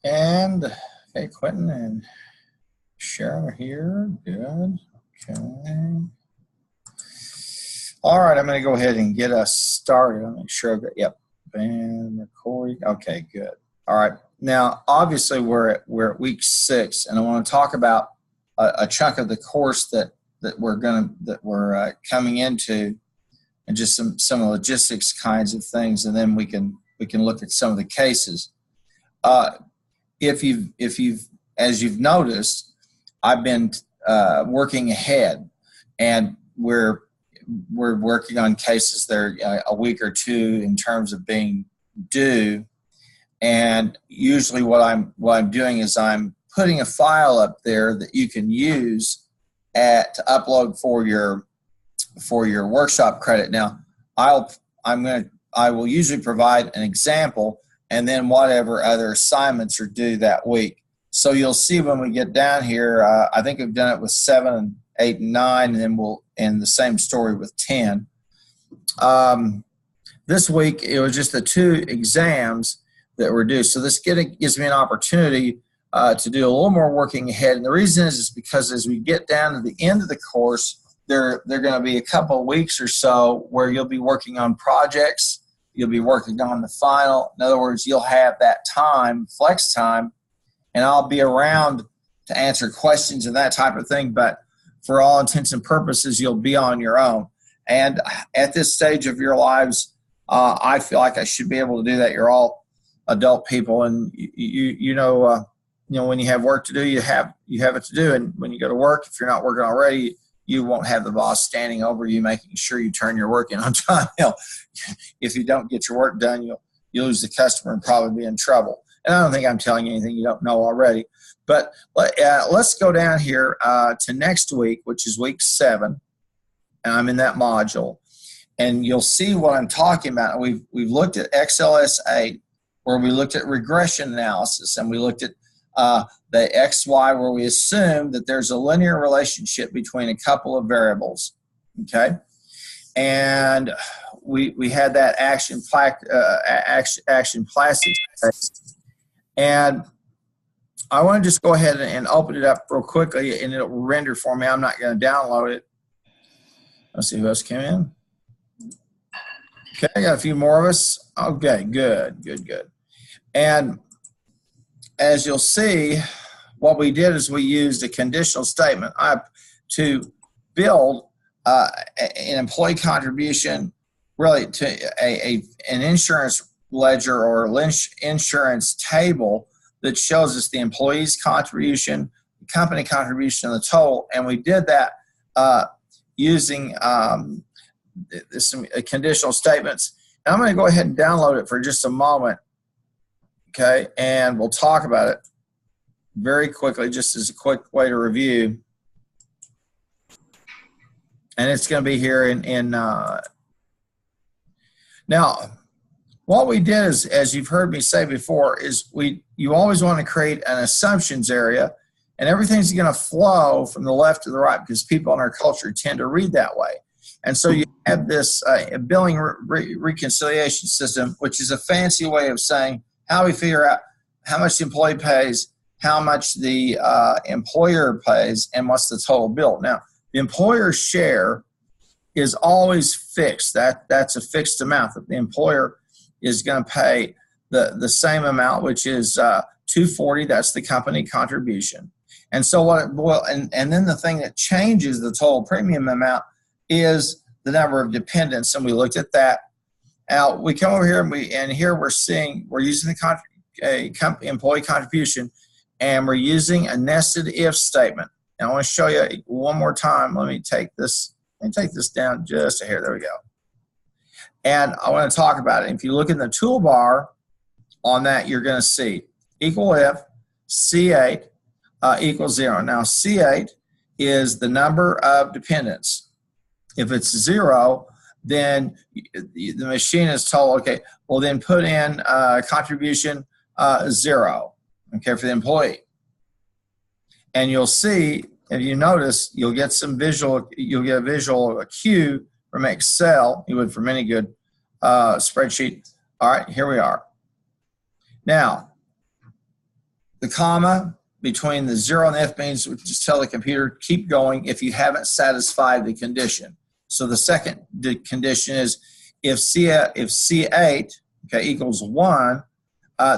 And okay, Quentin and Sharon are here. Good. Okay. All right, I'm going to go ahead and get us started. I'll make sure I've got, yep, and recording. Okay, good. All right. Now, obviously, we're at week 6, and I want to talk about a chunk of the course that we're coming into, and just some logistics kinds of things, and then we can look at some of the cases. If you've as you've noticed, I've been working ahead, and we're working on cases that are a week or two in terms of being due. And usually what I'm doing is I'm putting a file up there that you can use to upload for your workshop credit. Now, I will usually provide an example and then whatever other assignments are due that week. So you'll see when we get down here, I think we've done it with 7 and 8 and 9, and then and the same story with 10. This week, it was just the 2 exams that were due. So this gives me an opportunity to do a little more working ahead. And the reason is because as we get down to the end of the course, there are going to be a couple of weeks or so where you'll be working on projects. You'll be working on the final. In other words, you'll have that time, flex time, and I'll be around to answer questions and that type of thing. But for all intents and purposes, you'll be on your own. And at this stage of your lives, I feel like I should be able to do that. You're all adult people, and you know when you have work to do, you have it to do. And when you go to work, if you're not working already, you won't have the boss standing over you, making sure you turn your work in on time. If you don't get your work done, you'll lose the customer and probably be in trouble. And I don't think I'm telling you anything you don't know already. But let's go down here to next week, which is week 7, and I'm in that module. And you'll see what I'm talking about. We've looked at XLS 8, where we looked at regression analysis, and we looked at the XY, where we assume that there's a linear relationship between a couple of variables, okay? And we had that action plastic test. And I want to just go ahead and open it up real quickly, and it'll render for me. I'm not going to download it. Let's see who else came in. Okay, I got a few more of us. Okay, good. And as you'll see, what we did is we used a conditional statement to build an employee contribution, really to an insurance ledger or insurance table that shows us the employee's contribution, the company contribution, and the total. And we did that using some conditional statements. And I'm going to go ahead and download it for just a moment, okay? And we'll talk about it very quickly, just as a quick way to review. And it's going to be here in now, what we did is, as you've heard me say before, is you always want to create an assumptions area, and everything's going to flow from the left to the right because people in our culture tend to read that way. And so you have this billing reconciliation system, which is a fancy way of saying how we figure out how much the employee pays, how much the employer pays, and what's the total bill. Now, the employer's share is always fixed. That's a fixed amount that the employer is going to pay the same amount, which is $240. That's the company contribution. And so and then the thing that changes the total premium amount is the number of dependents, and we looked at that. Now we come over here and here we're using the employee contribution, and we're using a nested if statement. And I want to show you one more time. Let me take this down just a hair. There we go. And I want to talk about it. If you look in the toolbar on that, you're going to see equal if C8 equals 0. Now C8 is the number of dependents. If it's 0, then the machine is told, okay, well then put in contribution 0, okay, for the employee. And you'll see, if you notice, you'll get a visual cue from Excel, you would from any good spreadsheet. All right, here we are. Now, The comma between the 0 and the if means just tell the computer keep going if you haven't satisfied the condition. So the second condition is if C8 equals 1,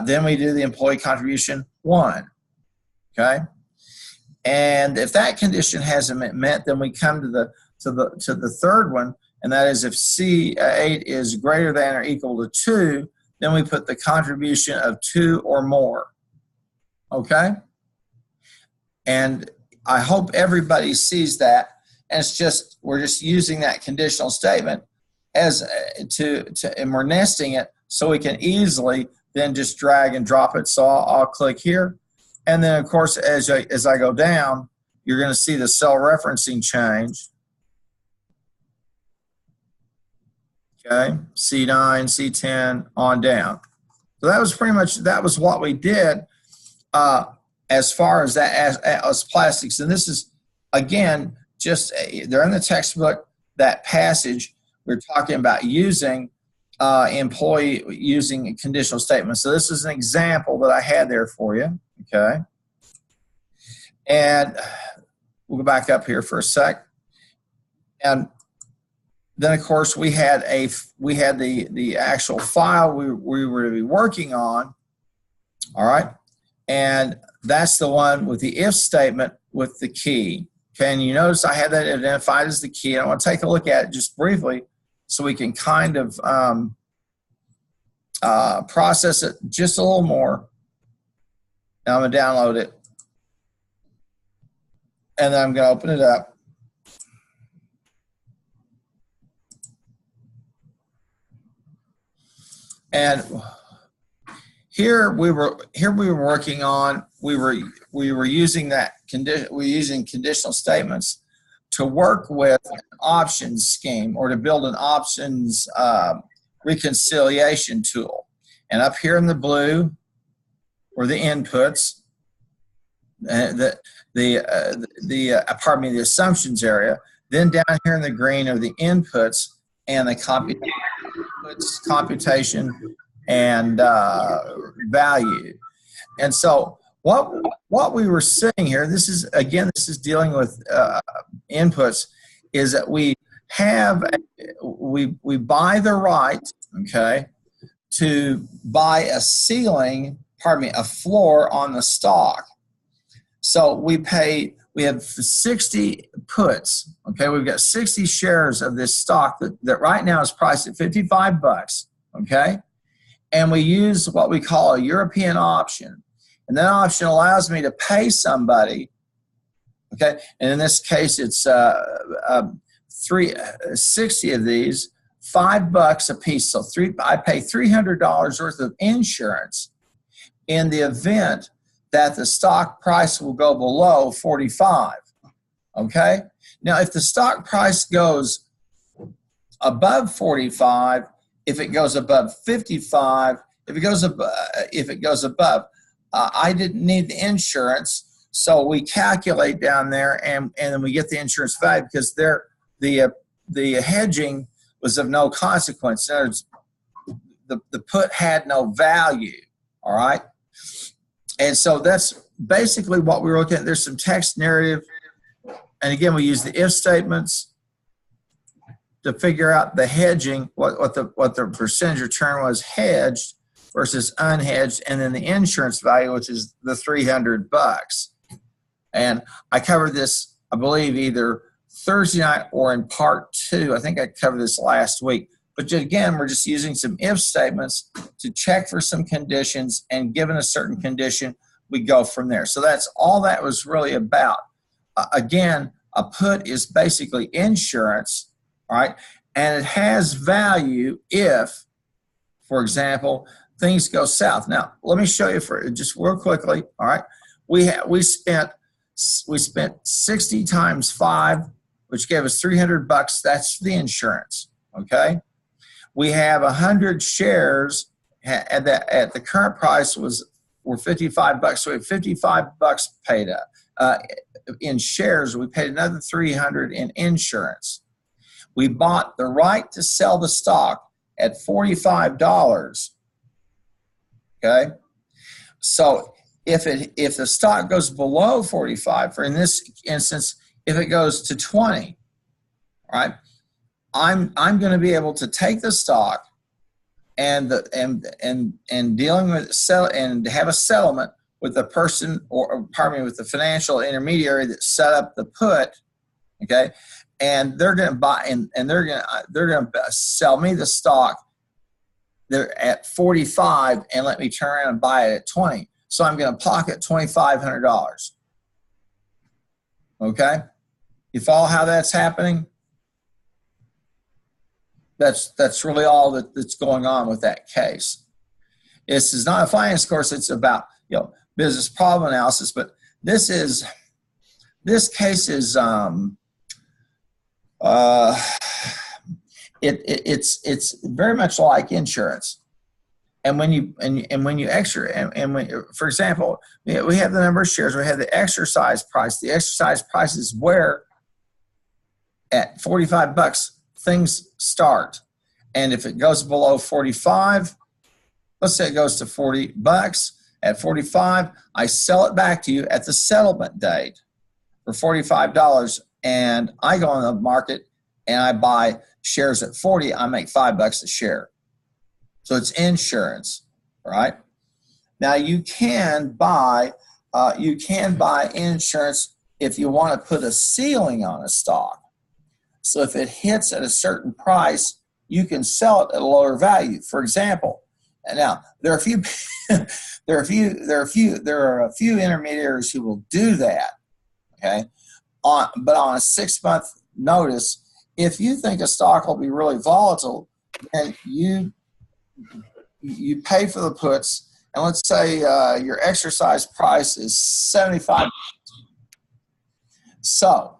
then we do the employee contribution 1. Okay, and if that condition hasn't been met, then we come to the third one, and that is if C8 is greater than or equal to 2, then we put the contribution of 2 or more. Okay, and I hope everybody sees that. And it's just we're just using that conditional statement as and we're nesting it so we can easily then just drag and drop it. So I'll click here, and then of course as I go down, you're going to see the cell referencing change. Okay, C9, C10 on down. So that was pretty much what we did as far as that as plastics. And this is again just they're in the textbook, that passage we're talking about using employee using a conditional statement. So this is an example that I had there for you. Okay, and we'll go back up here for a sec. And then of course we had the actual file we were to be working on. All right, and that's the one with the if statement with the key. Okay, and you notice I had that identified as the key. I want to take a look at it just briefly so we can kind of process it just a little more. Now I'm going to download it, and then I'm going to open it up. And here we were working on we were using that conditional statements to work with an options scheme or to build an options reconciliation tool. And up here in the blue were the inputs, the assumptions area. Then down here in the green are the inputs and the computation and value. And so what we were seeing here, this is dealing with inputs, is that we buy the right, okay, to buy a floor on the stock. So we have 60 puts, okay, we've got 60 shares of this stock that right now is priced at $55, okay, and we use what we call a European option. And that option allows me to pay somebody, okay, and in this case it's 60 of these, $5 a piece. So I pay $300 worth of insurance in the event that the stock price will go below 45. Okay? Now, if the stock price goes above 45, if it goes above 55, if it goes above, I didn't need the insurance, so we calculate down there, and then we get the insurance value because the hedging was of no consequence. In other words, the put had no value. All right, and so that's basically what we were looking at. There's some text narrative, and again, we use the if statements to figure out the hedging, what the percentage return was hedged versus unhedged, and then the insurance value, which is the $300. And I covered this, I believe, either Thursday night or in part 2. I think I covered this last week. But again, we're just using some if statements to check for some conditions, and given a certain condition, we go from there. So that's all that was really about. Again, a put is basically insurance, all right, and it has value if, for example, things go south. Now, let me show you for just real quickly. All right, we spent 60 times 5, which gave us $300. That's the insurance. Okay, we have 100 shares at the current price were $55. So we have $55 paid up in shares. We paid another $300 in insurance. We bought the right to sell the stock at $45. Okay, so if the stock goes below 45, for in this instance, if it goes to 20, right, I'm going to be able to take the stock and dealing with and have a settlement with the person, or pardon me, with the financial intermediary that set up the put, okay, and they're going to buy and they're going to sell me the stock. They're at 45 and let me turn around and buy it at 20. So I'm going to pocket $2,500. Okay, you follow how that's happening? That's really all that's going on with that case. This is not a finance course. It's about business problem analysis. But this case is it's very much like insurance. And when you for example, we have the number of shares. We have the exercise price. The exercise price is where at $45 things start. And if it goes below 45, let's say it goes to $40. At 45, I sell it back to you at the settlement date for $45, and I go on the market and I buy shares at 40. I make $5 a share. So it's insurance, right? Now you can buy insurance if you want to put a ceiling on a stock. So if it hits at a certain price, you can sell it at a lower value. For example, and now there are a few there are a few intermediaries who will do that. Okay, but on a 6-month notice, if you think a stock will be really volatile, then you pay for the puts, and let's say your exercise price is 75. So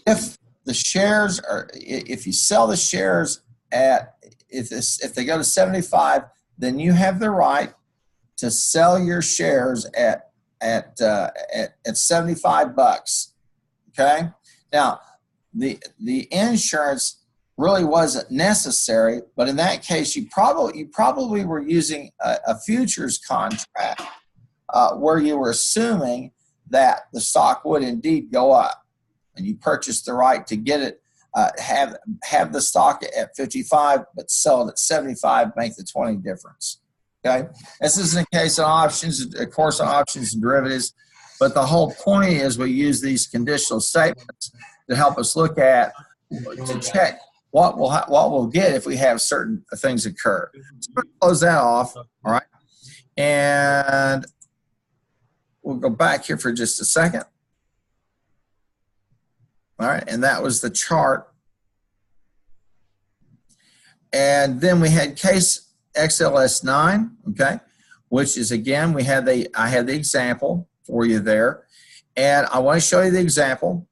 if the shares are, if you sell the shares at, if they go to 75, then you have the right to sell your shares at $75. Okay. Now the insurance really wasn't necessary, but in that case, you probably were using a futures contract where you were assuming that the stock would indeed go up, and you purchased the right to get it, have the stock at 55, but sell it at 75, make the 20 difference. Okay, this isn't a case on options, of course, on options and derivatives, but the whole point is we use these conditional statements to help us look at, to check what we'll get if we have certain things occur. So we'll close that off, all right? And we'll go back here for just a second. All right, and that was the chart. And then we had case XLS9, okay, which is, again, I had the example for you there. And I want to show you the example.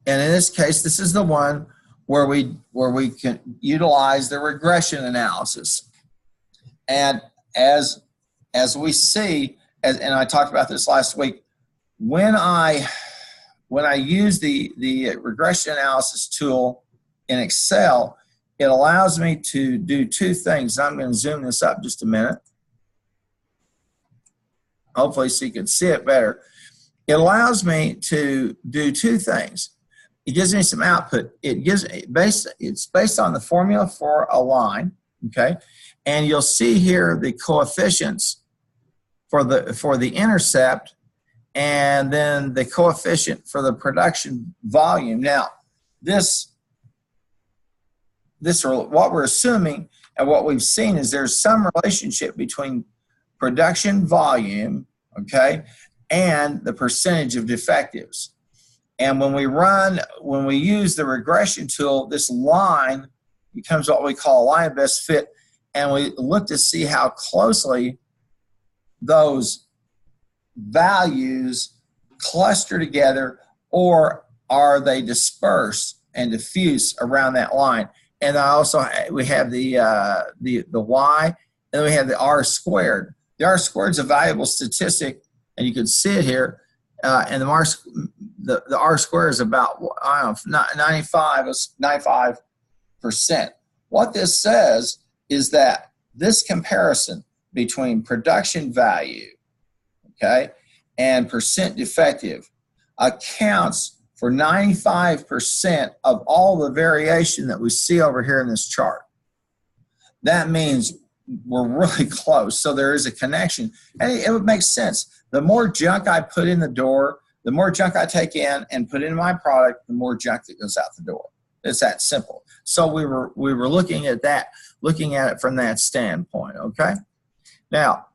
And in this case, this is the one where we can utilize the regression analysis. And as we see, and I talked about this last week, when I use the regression analysis tool in Excel, it allows me to do two things. I'm going to zoom this up just a minute, hopefully so you can see it better. It allows me to do two things. It gives me some output. It's based on the formula for a line, okay? And you'll see here the coefficients for the intercept, and then the coefficient for the production volume. Now, what we're assuming and what we've seen is there's some relationship between production volume, okay, and the percentage of defectives. And when we use the regression tool, this line becomes what we call a line of best fit, and we look to see how closely those values cluster together, or are they dispersed and diffuse around that line. And we have the Y, and we have the R squared. The R squared is a valuable statistic, and you can see it here. And the R squared is about 95%. What this says is that this comparison, between production value, okay, and percent defective accounts for 95% of all the variation that we see over here in this chart. That means we're really close. So there is a connection. And it would make sense. The more junk I put in the door, the more junk I take in and put in my product, the more junk that goes out the door. It's that simple. So we were looking at that, looking at it from that standpoint, okay? Now,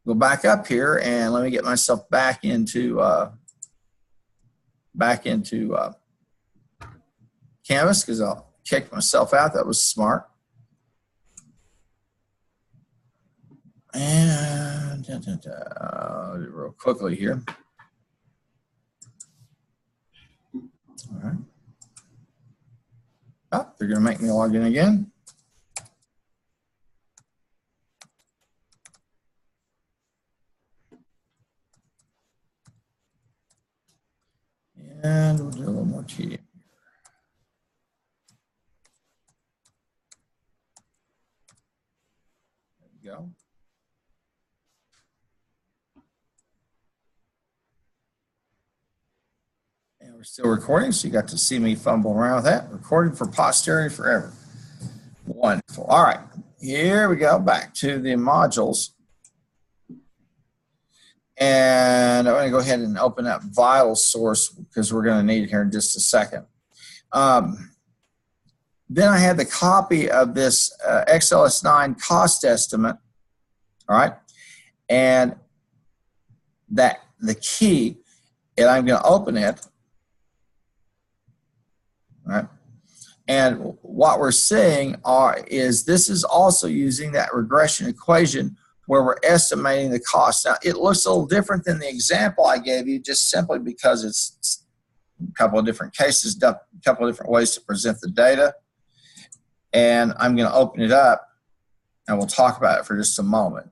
go back up here and let me get myself back into Canvas, because I'll kick myself out. That was smart. And real quickly here. All right. Oh, they're going to make me log in again. And we'll do a little more tedium. There we go. And we're still recording, so you got to see me fumble around with that. Recording for posterity forever. Wonderful. All right, here we go, back to the modules. And I'm going to go ahead and open up Vital Source because we're going to need it here in just a second. Then I had the copy of this XLS9 cost estimate, all right, and that the key, and I'm going to open it, all right, and what we're seeing is this is also using that regression equation where we're estimating the cost. Now, it looks a little different than the example I gave you just simply because it's a couple of different cases, a couple of different ways to present the data. And I'm going to open it up, and we'll talk about it for just a moment.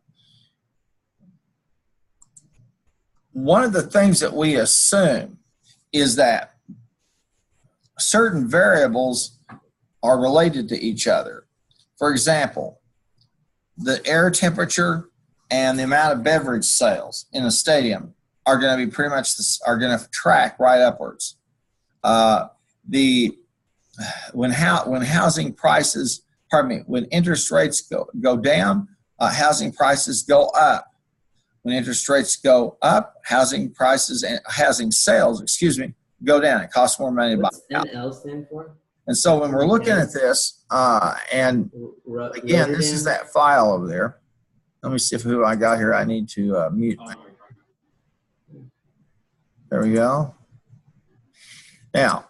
One of the things that we assume is that certain variables are related to each other. For example, the air temperature and the amount of beverage sales in a stadium are going to be pretty much are going to track right upwards. When housing prices, when interest rates go down, housing prices go up. When interest rates go up, housing prices and housing sales, go down. It costs more money to buy. What's NL stand for? And so when we're looking at this, and again, this is that file over there. Let me see who I got here. I need to mute. There we go. Now,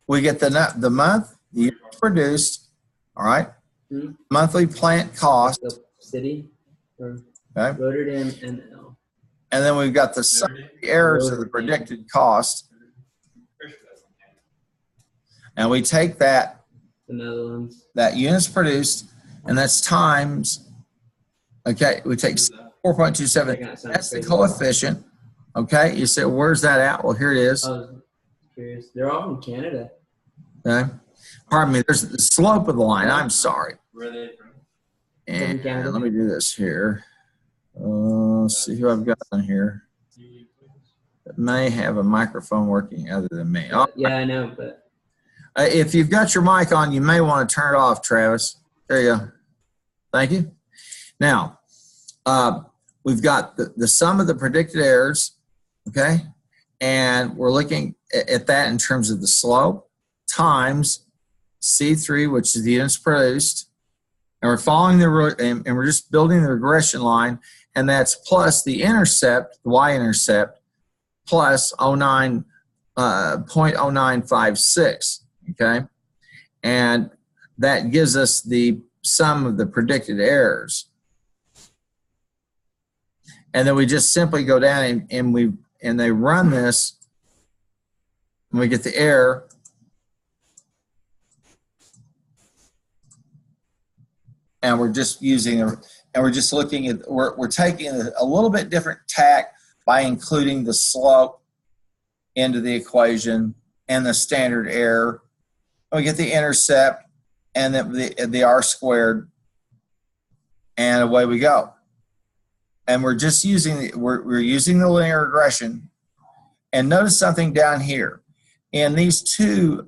we get the month, the year produced, all right? Hmm? Monthly plant cost. The city, or Okay. Rotterdam, NL. And then we've got the errors of the predicted cost. And we take that, The Netherlands. that units produced, and that's times, okay, we take 4.27. That's the coefficient. Okay, you say, where's that at? Well, here it is. I was curious. They're all from Canada. Okay. Pardon me, there's the slope of the line. I'm sorry. Where are they from? And let me do this here. Let's see who I've got on here that may have a microphone working other than me. Yeah, I know, but if you've got your mic on, you may want to turn it off, Travis. There you go. Thank you. Now, we've got the sum of the predicted errors, okay? And we're looking at that in terms of the slope times C3, which is the units produced. And we're following and we're just building the regression line, and that's plus the intercept, the y-intercept, plus 0.0956, okay? And that gives us the sum of the predicted errors. And then we just simply go down and they run this, and we get the error. And we're just looking at, we're taking a little bit different tack by including the slope into the equation and the standard error. And we get the intercept, and then the R squared, and away we go. And we're just using we're using the linear regression. And notice something down here in these two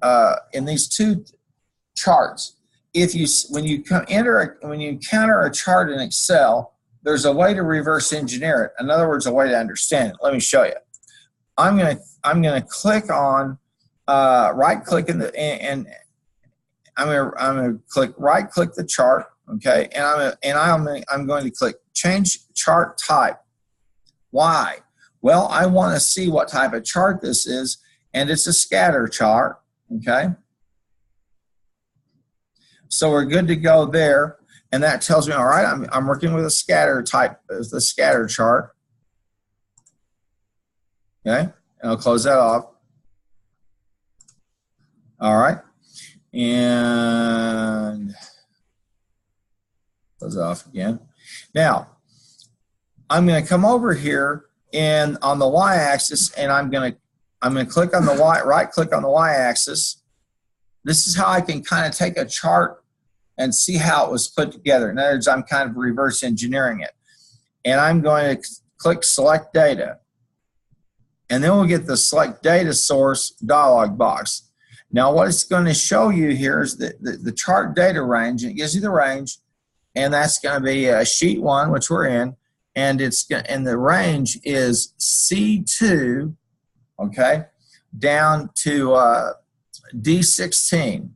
charts. When you encounter a chart in Excel, there's a way to reverse engineer it. In other words, a way to understand it. Let me show you. I'm gonna click on right click and I'm gonna click right click the chart. Okay, and I'm going to click change chart type. Why? Well, I want to see what type of chart this is, and it's a scatter chart. Okay, so we're good to go there, and that tells me, all right, I'm working with a scatter type, the scatter chart. Okay, and I'll close that off. All right, and close it off again. Now, I'm going to come over here and on the y-axis, and I'm going to click on the right click on the y-axis. This is how I can kind of take a chart and see how it was put together. In other words, I'm kind of reverse engineering it. And I'm going to click select data. And then we'll get the select data source dialog box. Now what it's going to show you here is the chart data range, and it gives you the range, and that's going to be sheet 1, which we're in, and the range is C2, okay, down to D16,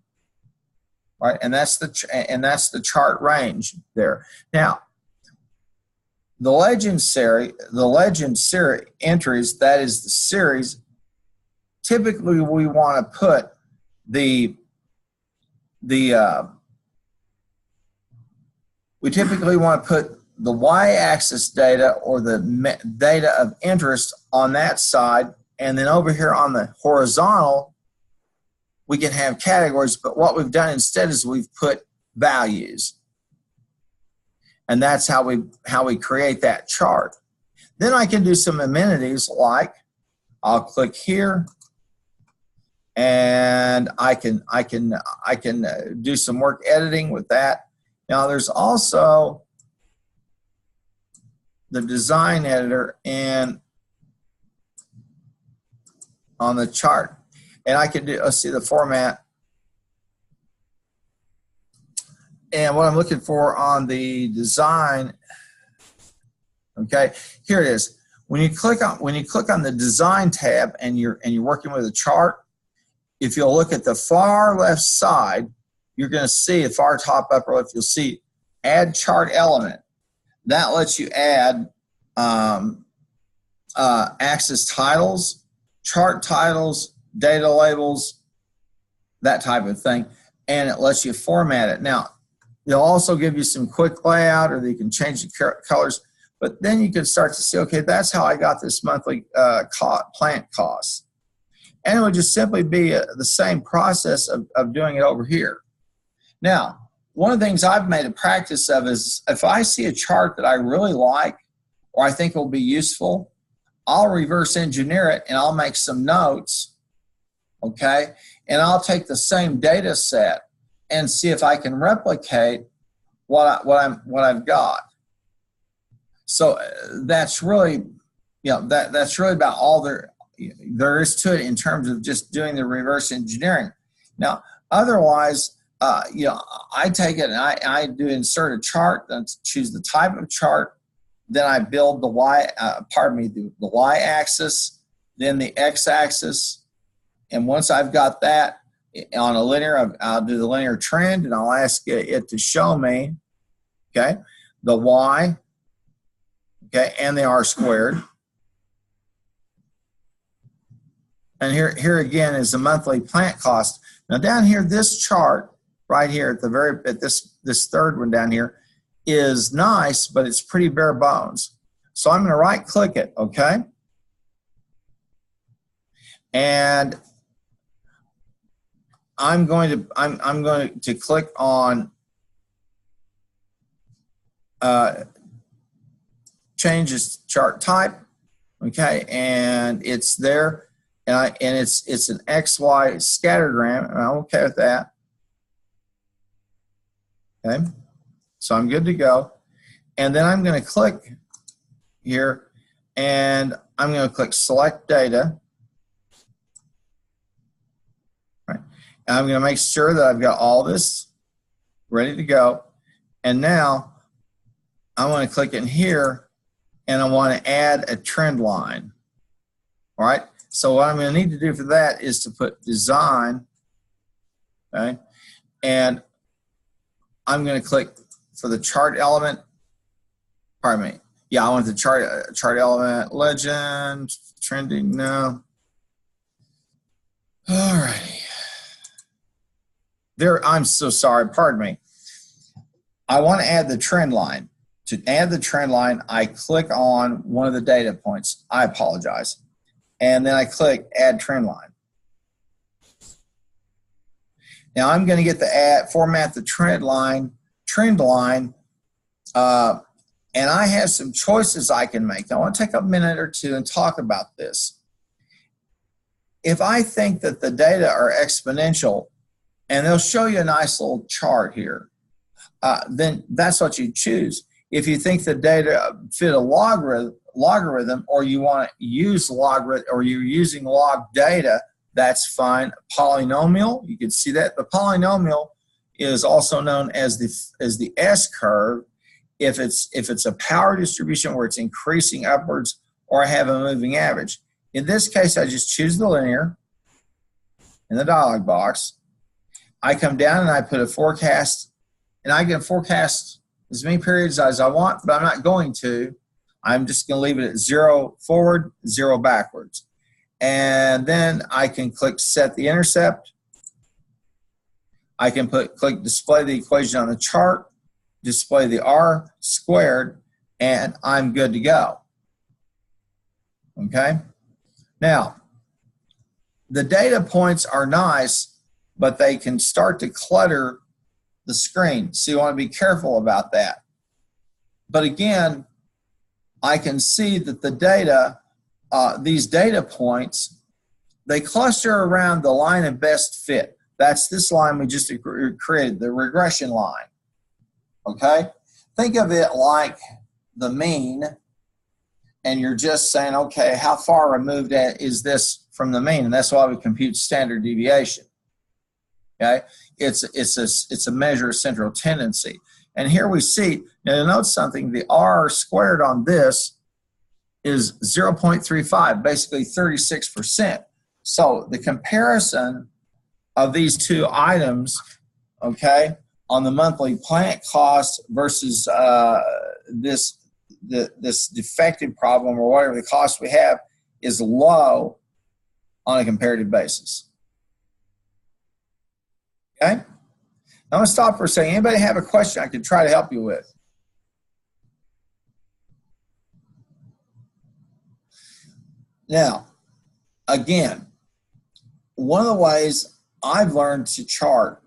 right? And that's the chart range there. Now, the legend series entries, that is the series. Typically, we want to put the y-axis data or the data of interest on that side, and then over here on the horizontal, we can have categories, but what we've done instead is we've put values. And that's how we create that chart. Then I can do some amenities, like I'll click here, and I can do some work editing with that. Now there's also the design editor and on the chart, and I can do, let's see the format. And what I'm looking for on the design, okay, here it is. When you click on the design tab and you're working with a chart, if you'll look at the far left side, you're going to see at far top upper left, you'll see add chart element. That lets you add axis titles, chart titles, data labels, that type of thing, and it lets you format it. Now, they'll also give you some quick layout, or you can change the colors, but then you can start to see, okay, that's how I got this monthly plant costs. And it would just simply be the same process of doing it over here. Now, one of the things I've made a practice of is if I see a chart that I really like or I think will be useful, I'll reverse engineer it and I'll make some notes, okay? And I'll take the same data set and see if I can replicate what I've got. So that's really, that's really about all there is to it in terms of just doing the reverse engineering. Now, otherwise, I take it and I do insert a chart, then choose the type of chart, then I build the the y-axis, then the x-axis, and once I've got that on a linear, I'll do the linear trend, and I'll ask it to show me, okay, the y, okay, and the r squared. And here again is the monthly plant cost. Now down here, this chart right here at this third one down here is nice, but it's pretty bare bones. So I'm going to right click it, okay? And I'm going to click on change this chart type, okay? And it's there. And it's an XY scattergram, and I'm okay with that. Okay, so I'm good to go. And then I'm going to click here, and I'm going to click Select Data. Right. And I'm going to make sure that I've got all this ready to go. And now I want to click in here, and I want to add a trend line. All right. So what I'm going to need to do for that is to put Design. Okay. And I'm going to click for the chart element. Pardon me. Yeah, I want the chart element, legend, trending. No. All right. There. I'm so sorry. Pardon me. I want to add the trend line. To add the trend line, I click on one of the data points. I apologize. And then I click Add Trend Line. Now I'm going to get the format the trend line, and I have some choices I can make. Now, I want to take a minute or two and talk about this. If I think that the data are exponential, and they'll show you a nice little chart here, then that's what you choose. If you think the data fit a logarithm, or you want to use logarithm, or you're using log data, that's fine. Polynomial, you can see that. The polynomial is also known as the S curve. If it's a power distribution where it's increasing upwards, or I have a moving average. In this case, I just choose the linear in the dialog box. I come down and I put a forecast, and I can forecast as many periods as I want, but I'm not going to. I'm just going to leave it at 0 forward, 0 backwards. And then I can click Set the Intercept. I can click Display the equation on the chart, display the R squared, and I'm good to go. Okay? Now, the data points are nice, but they can start to clutter the screen. So you want to be careful about that. But again, I can see that the data, these data points, they cluster around the line of best fit. That's this line we just created, the regression line. Okay? Think of it like the mean, and you're just saying, okay, how far removed is this from the mean? And that's why we compute standard deviation. Okay? It's a measure of central tendency. And here we see, now you'll note something, the R squared on this is 0.35, basically 36%. So the comparison of these two items, okay, on the monthly plant cost versus this defective problem, or whatever the cost we have, is low on a comparative basis. Okay? Now I'm going to stop for a second. Anybody have a question I could try to help you with? Now, again, one of the ways I've learned to chart,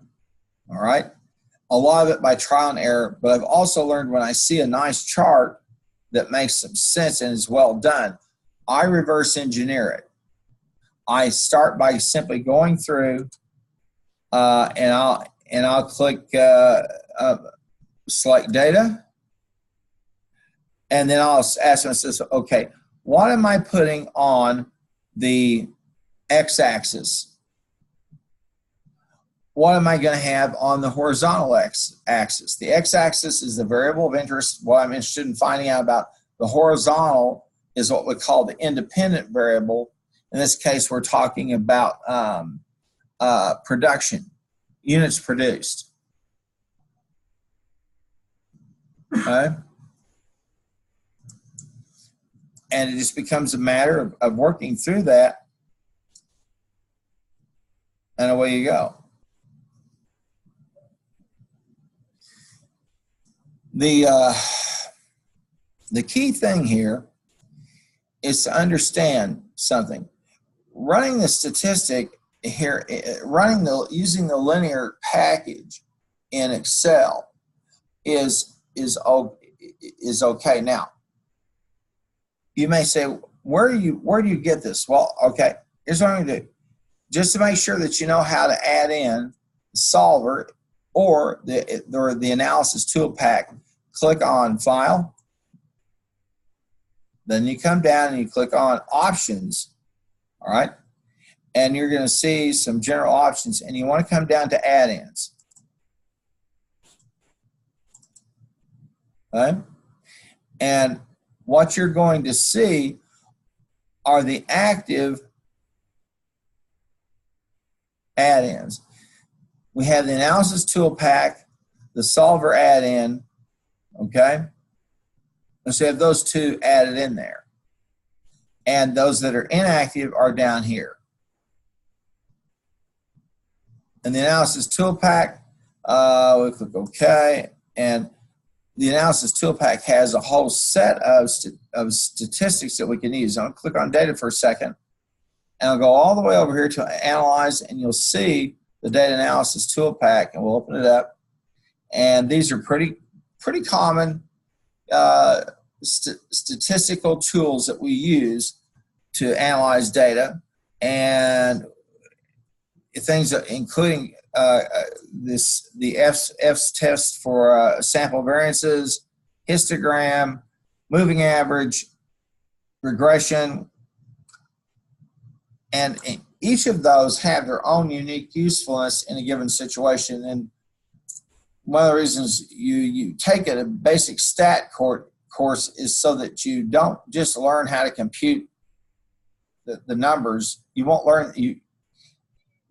all right, a lot of it by trial and error, but I've also learned when I see a nice chart that makes some sense and is well done, I reverse engineer it. I start by simply going through and I'll click select data, and then I'll ask myself, okay, what am I putting on the x-axis? What am I going to have on the horizontal axis? The x-axis is the variable of interest. What I'm interested in finding out about. The horizontal is what we call the independent variable. In this case, we're talking about production, units produced. Okay? And it just becomes a matter of working through that, and away you go. The key thing here is to understand something. Running the statistic here, using the linear package in Excel is okay. Now, you may say, where do you get this? Well, okay, here's what I'm going to do. Just to make sure that you know how to add in the solver, or the analysis tool pack, click on File. Then you come down and you click on Options, all right? And you're going to see some general options, and you want to come down to Add-ins. Okay? And what you're going to see are the active add-ins. We have the analysis tool pack, the solver add-in, okay? And so you have those two added in there. And those that are inactive are down here. And the analysis tool pack, we click OK, and the analysis tool pack has a whole set of statistics that we can use. I'll click on data for a second, and I'll go all the way over here to analyze, and you'll see the data analysis tool pack, and we'll open it up. And these are pretty common statistical tools that we use to analyze data, and things including the F's test for sample variances, histogram, moving average, regression, and each of those have their own unique usefulness in a given situation. And one of the reasons you take a basic stat course is so that you don't just learn how to compute the numbers. You won't learn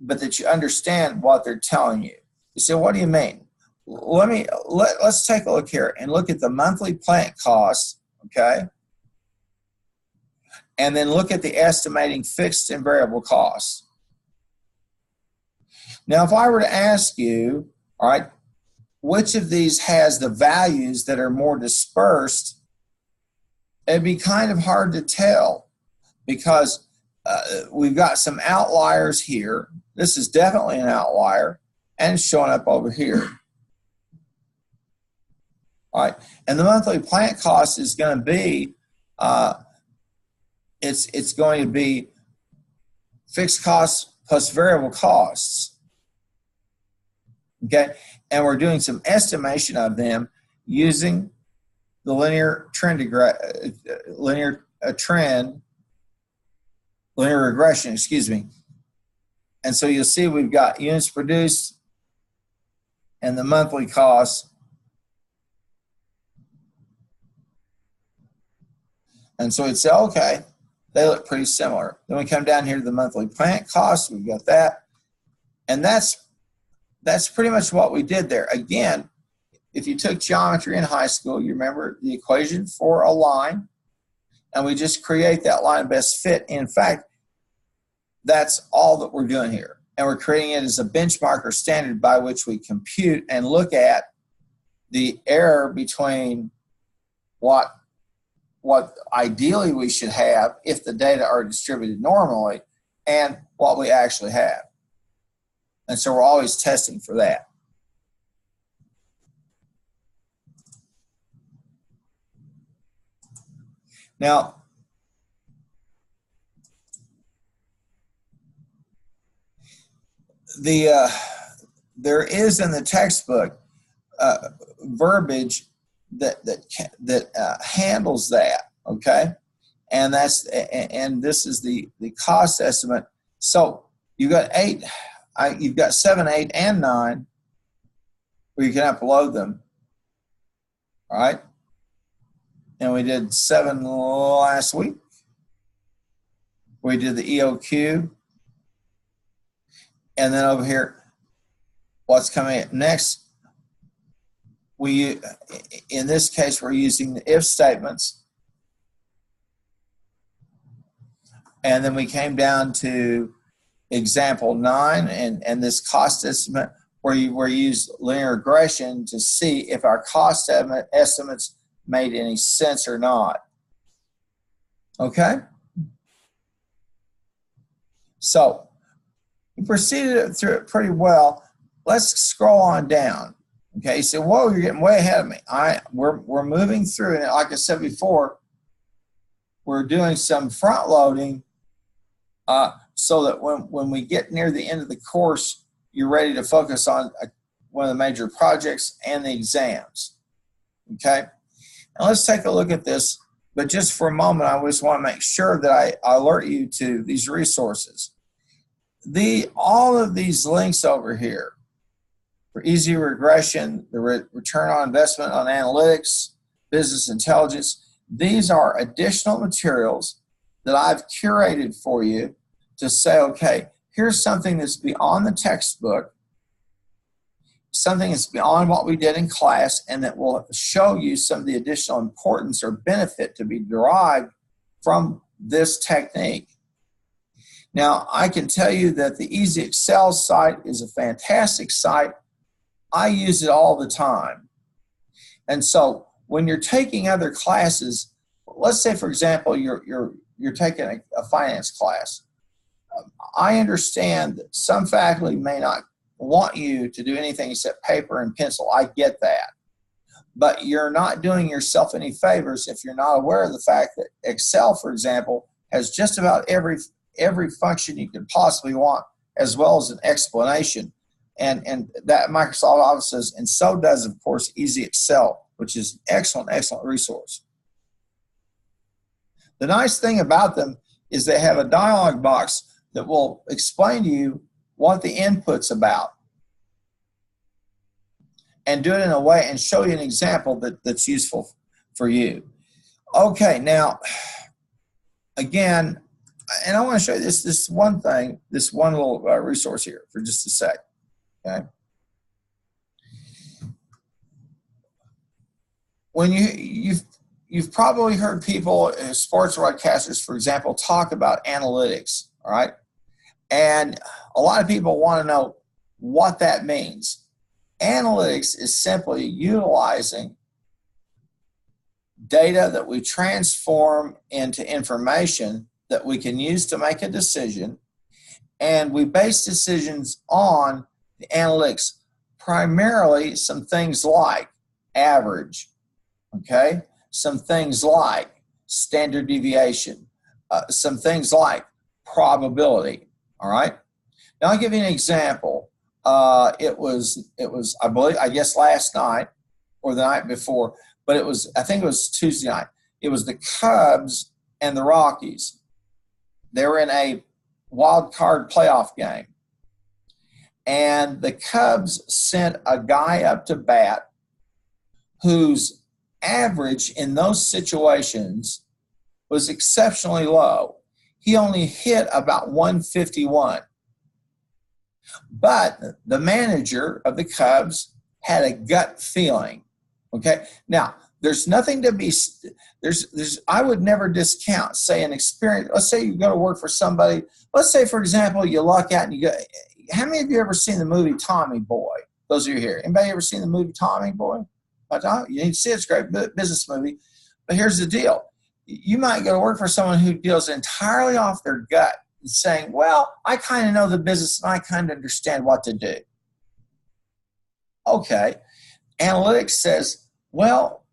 but that you understand what they're telling you. You say, what do you mean? Let's take a look here and look at the monthly plant costs, okay? And then look at the estimating fixed and variable costs. Now, if I were to ask you, all right, which of these has the values that are more dispersed, it'd be kind of hard to tell because we've got some outliers here. This is definitely an outlier, and it's showing up over here. All right, and the monthly plant cost is going to be it's going to be fixed costs plus variable costs. Okay, and we're doing some estimation of them using the linear regression, excuse me. And so you'll see we've got units produced and the monthly costs. And so we'd say, okay, they look pretty similar. Then we come down here to the monthly plant costs. We've got that. And that's pretty much what we did there. Again, if you took geometry in high school, you remember the equation for a line, and we just create that line of best fit. In fact, that's all that we're doing here. And we're creating it as a benchmark or standard by which we compute and look at the error between what ideally we should have if the data are distributed normally and what we actually have. And so we're always testing for that. Now, there is in the textbook verbiage that handles that, okay? And this is the cost estimate. So you've got 7, 8, and 9 where you can upload them, all right? And we did 7 last week. We did the EOQ. And then over here, what's coming up next, in this case, we're using the if statements. And then we came down to example 9 and this cost estimate where we use linear regression to see if our cost estimates made any sense or not. Okay? So we proceeded through it pretty well. Let's scroll on down. Okay, you say, whoa, you're getting way ahead of me. We're moving through, and like I said before, we're doing some front loading so that when we get near the end of the course, you're ready to focus on one of the major projects and the exams. Okay, now let's take a look at this. But just for a moment, I just want to make sure that I alert you to these resources. All of these links over here for easy regression, the return on investment on analytics, business intelligence, these are additional materials that I've curated for you to say, okay, here's something that's beyond the textbook, something that's beyond what we did in class, and that will show you some of the additional importance or benefit to be derived from this technique. Now, I can tell you that the Easy Excel site is a fantastic site. I use it all the time. And so when you're taking other classes, let's say, for example, you're taking a finance class. I understand that some faculty may not want you to do anything except paper and pencil. I get that. But you're not doing yourself any favors if you're not aware of the fact that Excel, for example, has just about every function you could possibly want, as well as an explanation. And that Microsoft Office says, and so does, of course, Easy Excel, which is an excellent resource. The nice thing about them is they have a dialog box that will explain to you what the input's about and do it in a way and show you an example that's useful for you. Okay, now, again, and I want to show you this one thing, this one little resource here for just a sec, okay? When you've probably heard people, sports broadcasters, for example, talk about analytics, all right? And a lot of people want to know what that means. Analytics is simply utilizing data that we transform into information that we can use to make a decision, and we base decisions on the analytics, primarily some things like average, okay? Some things like standard deviation, some things like probability, all right? Now I'll give you an example. It was I guess last night or the night before, but I think it was Tuesday night. It was the Cubs and the Rockies. They were in a wild card playoff game. And the Cubs sent a guy up to bat whose average in those situations was exceptionally low. He only hit about 151. But the manager of the Cubs had a gut feeling. Okay. Now, there's nothing to be, I would never discount, say, an experience. Let's say you go to work for somebody. Let's say, for example, you luck out and you go, how many of you ever seen the movie Tommy Boy? Those of you here. Anybody ever seen the movie Tommy Boy? You need to see it. It's a great business movie. But here's the deal. You might go to work for someone who deals entirely off their gut and saying, well, I kind of know the business and I kind of understand what to do. Okay. Analytics says, well,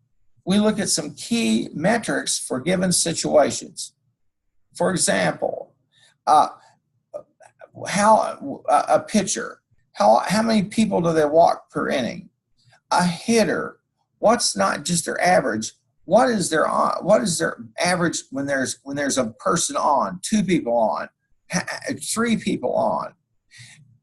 we look at some key metrics for given situations. For example, how a pitcher, how many people do they walk per inning? A hitter, what's not just their average? What is their average when there's a person on, 2 people on, 3 people on?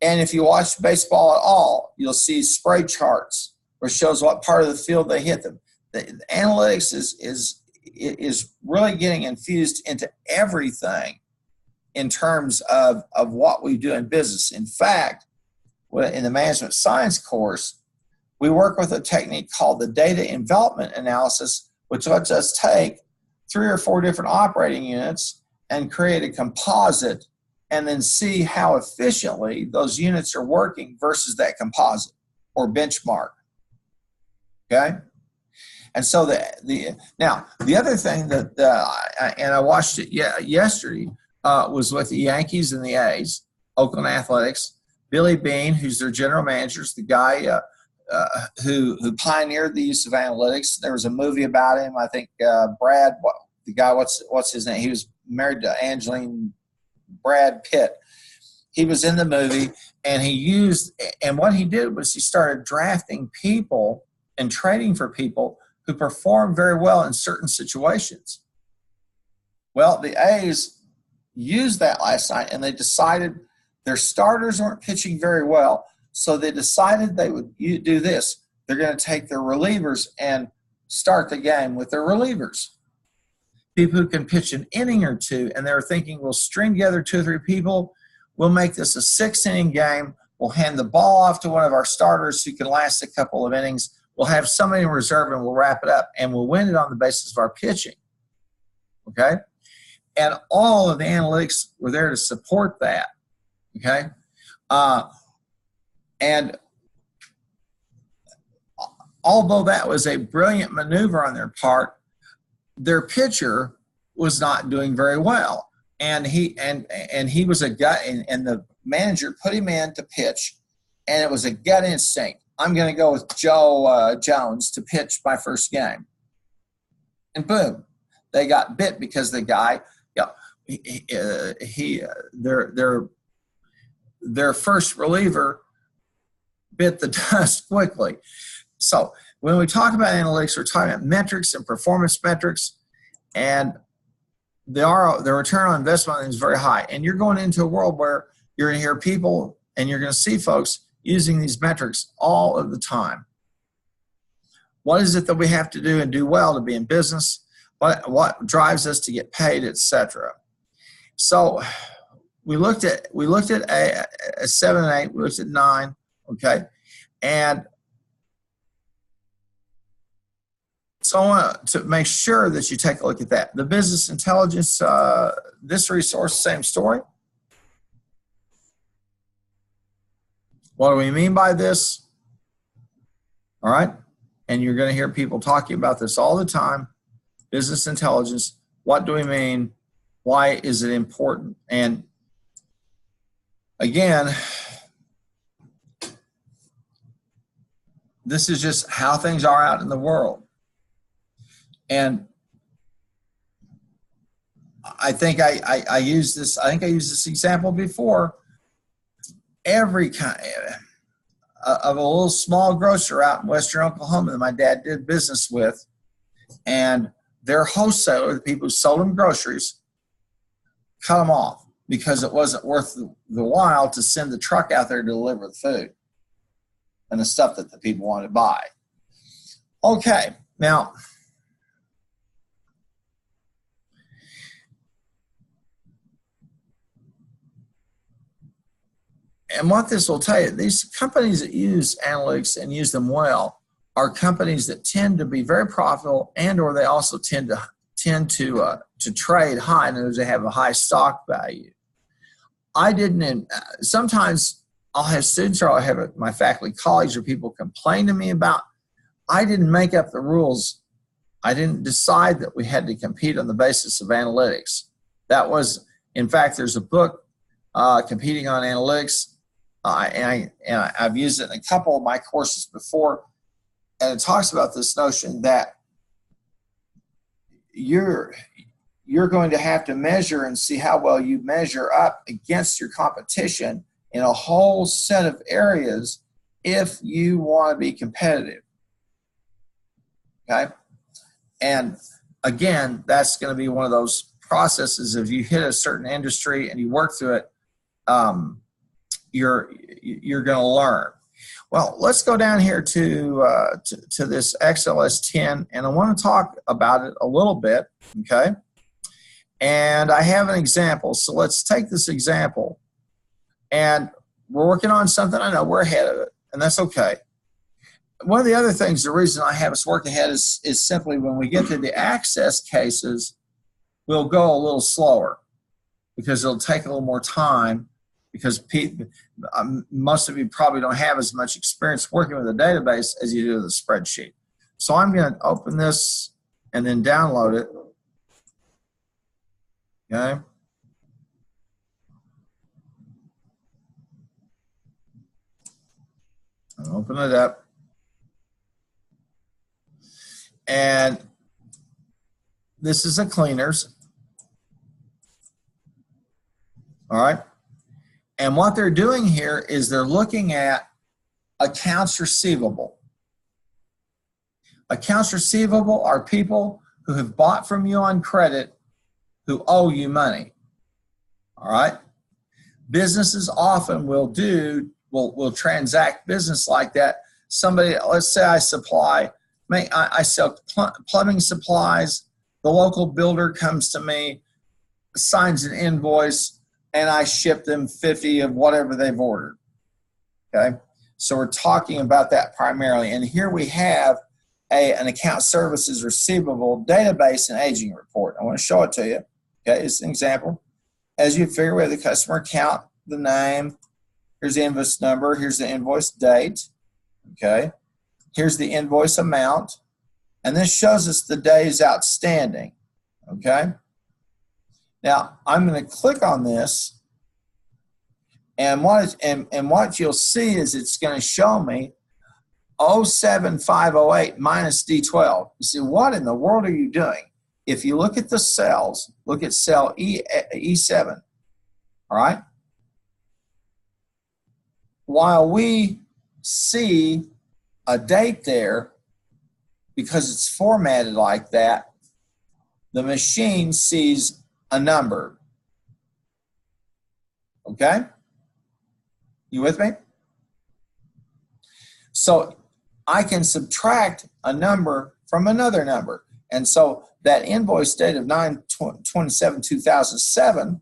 And if you watch baseball at all, you'll see spray charts which shows what part of the field they hit them. The analytics is really getting infused into everything in terms of what we do in business. In fact, in the management science course, we work with a technique called the data envelopment analysis, which lets us take 3 or 4 different operating units and create a composite and then see how efficiently those units are working versus that composite or benchmark. Okay? And so now the other thing that and I watched it yesterday was with the Yankees and the A's, Oakland Athletics. Billy Beane, who's their general manager, is the guy who pioneered the use of analytics. There was a movie about him. I think what's his name? He was married to Brad Pitt. He was in the movie, And what he did was he started drafting people and trading for people who performed very well in certain situations. Well, the A's used that last night, and they decided their starters weren't pitching very well, so they decided they would do this. They're going to take their relievers and start the game with their relievers. People who can pitch an inning or two, and they're thinking, we'll string together 2 or 3 people, we'll make this a 6-inning game, we'll hand the ball off to one of our starters who can last a couple of innings, we'll have somebody in reserve, and we'll wrap it up, and we'll win it on the basis of our pitching. Okay? And all of the analytics were there to support that. Okay? And although that was a brilliant maneuver on their part, their pitcher was not doing very well. And he was a gut, and the manager put him in to pitch, and it was a gut instinct. I'm going to go with Joe Jones to pitch my first game. And boom, they got bit because the guy, their first reliever bit the dust quickly. So when we talk about analytics, we're talking about metrics and performance metrics, and the return on investment is very high. And you're going into a world where you're going to hear people and you're going to see folks using these metrics all of the time. What is it that we have to do and do well to be in business? What drives us to get paid, etc. So we looked at a 7 and 8, we looked at 9, okay, and so I want to make sure that you take a look at that. The business intelligence, this resource, same story. What do we mean by this? All right, and you're going to hear people talking about this all the time. Business intelligence, what do we mean? Why is it important? And again, this is just how things are out in the world. And I think I used this. I think I used this example before. Every kind of a little small grocer out in western Oklahoma that my dad did business with, and their wholesaler, the people who sold them groceries, cut them off because it wasn't worth the while to send the truck out there to deliver the food and the stuff that the people wanted to buy. Okay, now, and what this will tell you, these companies that use analytics and use them well are companies that tend to be very profitable, and or they also tend to trade high, and they have a high stock value. Sometimes I'll have students, or I'll have my faculty colleagues or people complain to me about, I didn't make up the rules. I didn't decide that we had to compete on the basis of analytics. That was, in fact, there's a book, Competing on Analytics, and I've used it in a couple of my courses before, and it talks about this notion that you're going to have to measure and see how well you measure up against your competition in a whole set of areas if you want to be competitive. Okay? And again, that's going to be one of those processes. If you hit a certain industry and you work through it, you're going to learn. Well, let's go down here to this XLS10, and I want to talk about it a little bit, okay? And I have an example. So let's take this example, and we're working on something. I know we're ahead of it, and that's okay. One of the other things, the reason I have us work ahead is simply when we get to the access cases, we'll go a little slower because it'll take a little more time, because most of you probably don't have as much experience working with a database as you do with a spreadsheet. So I'm going to open this and then download it. Okay. I'll open it up. And this is a cleaners. All right. And what they're doing here is they're looking at accounts receivable. Accounts receivable are people who have bought from you on credit who owe you money. All right? Businesses often will transact business like that. Somebody, let's say I sell plumbing supplies. The local builder comes to me, signs an invoice, and I ship them 50 of whatever they've ordered. Okay? So we're talking about that primarily. And here we have an account services receivable database and aging report. I want to show it to you. Okay, it's an example. As you figure, we have the customer account, the name, here's the invoice number, here's the invoice date, okay? Here's the invoice amount, and this shows us the days outstanding, okay? Now, I'm going to click on this, and what you'll see is it's going to show me 07508 minus D12. You see, what in the world are you doing? If you look at the cells, look at cell E7, all right? While we see a date there, because it's formatted like that, the machine sees a number. Okay? You with me? So I can subtract a number from another number. And so that invoice date of 9/27/2007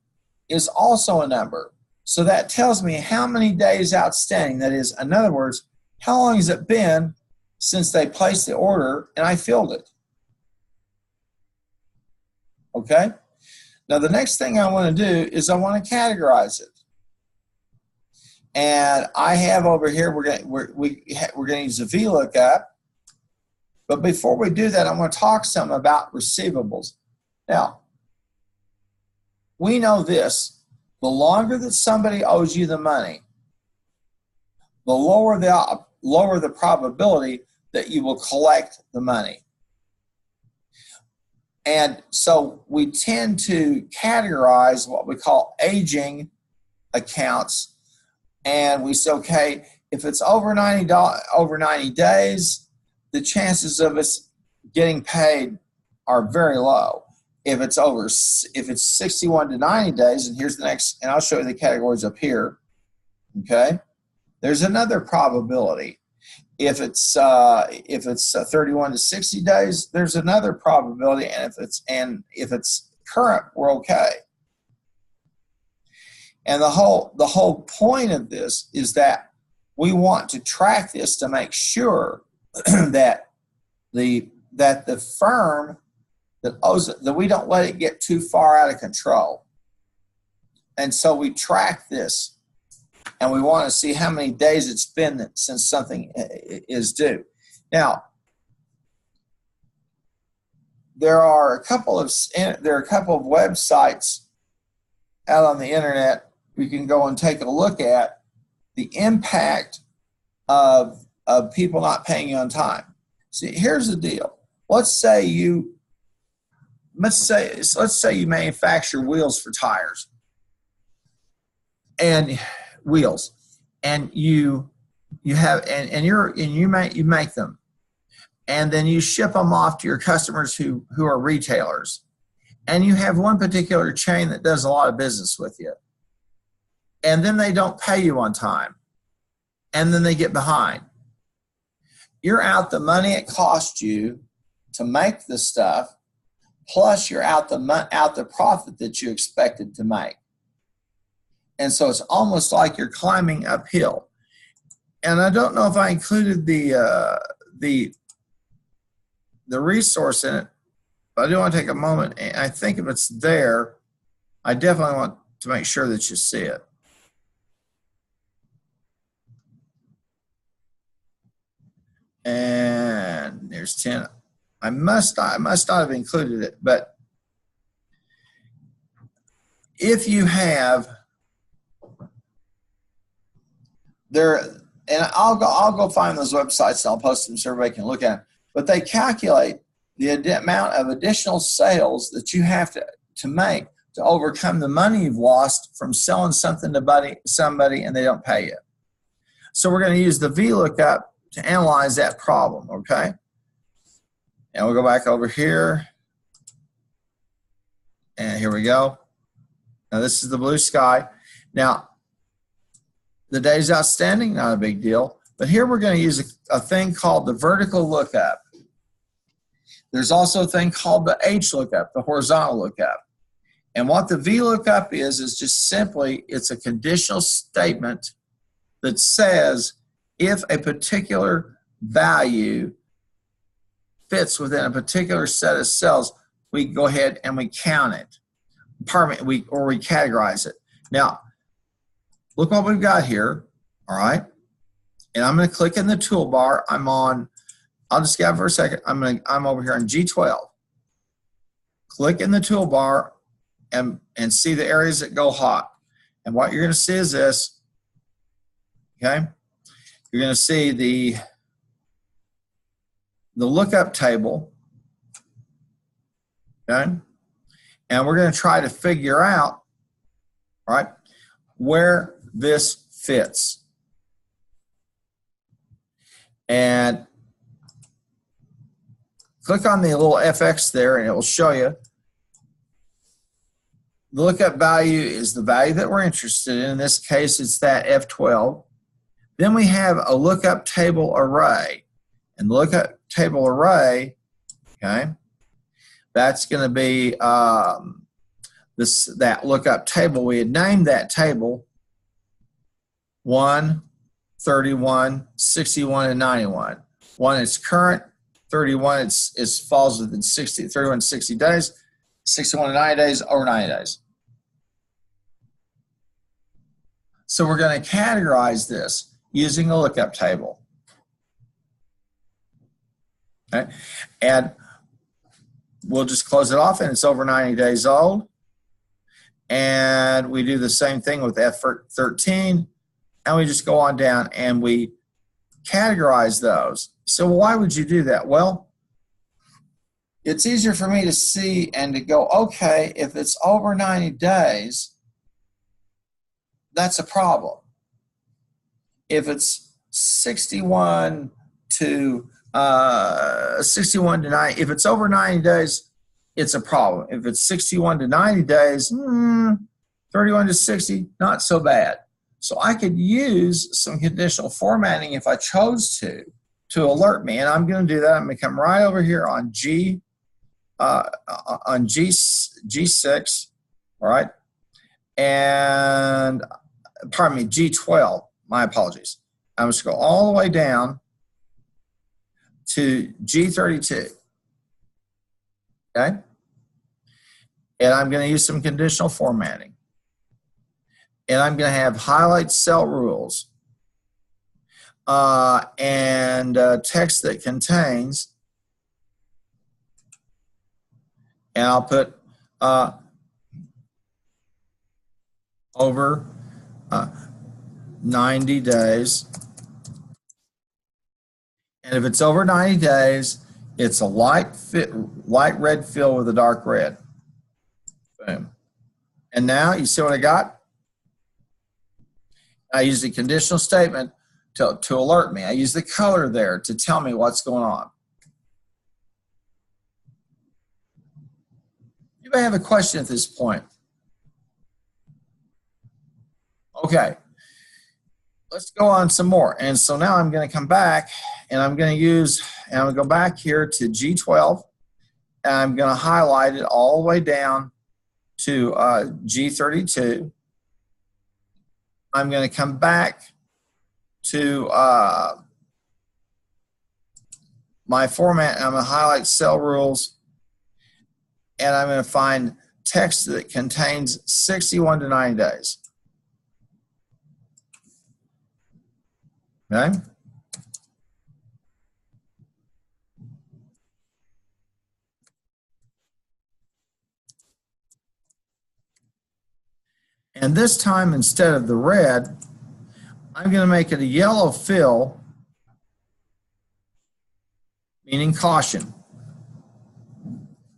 is also a number. So that tells me how many days outstanding. That is, in other words, how long has it been since they placed the order and I filled it? Okay? Now the next thing I want to do is I want to categorize it. And I have over here, we're going to use a VLOOKUP. But before we do that, I want to talk some about receivables. Now, we know this. The longer that somebody owes you the money, the lower the probability that you will collect the money. And so we tend to categorize what we call aging accounts. And we say, okay, if it's over 90 days, the chances of us getting paid are very low. If it's 61 to 90 days, and here's the next, and I'll show you the categories up here. Okay, there's another probability. If it's 31 to 60 days, there's another probability, and if it's current, we're okay. And the whole point of this is that we want to track this to make sure that the firm that owes it, that we don't let it get too far out of control. And so we track this, and we want to see how many days it's been since something is due. Now, there are a couple of websites out on the internet we can go and take a look at the impact of people not paying you on time. See, here's the deal. Let's say you manufacture wheels for tires and wheels, and you make them, and then you ship them off to your customers who are retailers, and you have one particular chain that does a lot of business with you, and then they don't pay you on time, and then they get behind. You're out the money it cost you to make the stuff, plus you're out the profit that you expected to make. And so it's almost like you're climbing uphill. And I don't know if I included the resource in it, but I do want to take a moment, and I think if it's there, I definitely want to make sure that you see it. And there's 10. I must not have included it, but if you have there, and I'll go find those websites and I'll post them so everybody can look at them. But they calculate the amount of additional sales that you have to make to overcome the money you've lost from selling something to somebody and they don't pay you. So we're going to use the VLOOKUP to analyze that problem, okay? And we'll go back over here. And here we go. Now this is the blue sky. Now, the days outstanding, not a big deal. But here we're going to use a thing called the vertical lookup. There's also a thing called the H lookup, the horizontal lookup. And what the VLOOKUP is just simply, it's a conditional statement that says if a particular value fits within a particular set of cells, we go ahead and we count it. Pardon me, we categorize it. Now, look what we've got here, all right? And I'm going to click in the toolbar. I'll just get out for a second. I'm over here on G12. Click in the toolbar and see the areas that go hot. And what you're going to see is this, okay? You're going to see the lookup table, okay? And we're going to try to figure out, all right, where this fits. And click on the little FX there and it will show you. The lookup value is the value that we're interested in. In this case, it's that F12. Then we have a lookup table array. And the lookup table array, okay, that's going to be that lookup table. We had named that table 1, 31, 61, and 91. One is current, 31 it falls within 31 to 60 days, 61 to 90 days, over 90 days. So we're going to categorize this using a lookup table. Okay? And we'll just close it off and it's over 90 days old. And we do the same thing with F13 and we just go on down and we categorize those. So why would you do that? Well, it's easier for me to see and to go, okay, if it's over 90 days, that's a problem. If it's 61 to 90, if it's over 90 days, it's a problem. If it's 61 to 90 days, 31 to 60, not so bad. So I could use some conditional formatting if I chose to alert me, and I'm going to do that. I'm going to come right over here on G6, all right, and pardon me, G12. My apologies. I'm just going to go all the way down to G32. Okay, and I'm going to use some conditional formatting, and I'm going to have highlight cell rules. And text that contains, and I'll put over 90 days. And if it's over 90 days, it's a light red fill with a dark red. Boom. And now you see what I got? I use the conditional statement to alert me. I use the color there to tell me what's going on. You may have a question at this point. Okay, let's go on some more. And so now I'm going to come back and I'm going to go back here to G12 and I'm going to highlight it all the way down to G32. I'm going to come back to my format, and I'm going to highlight cell rules, and I'm going to find text that contains 61 to 90 days. Okay? And this time, instead of the red, I'm going to make it a yellow fill, meaning caution.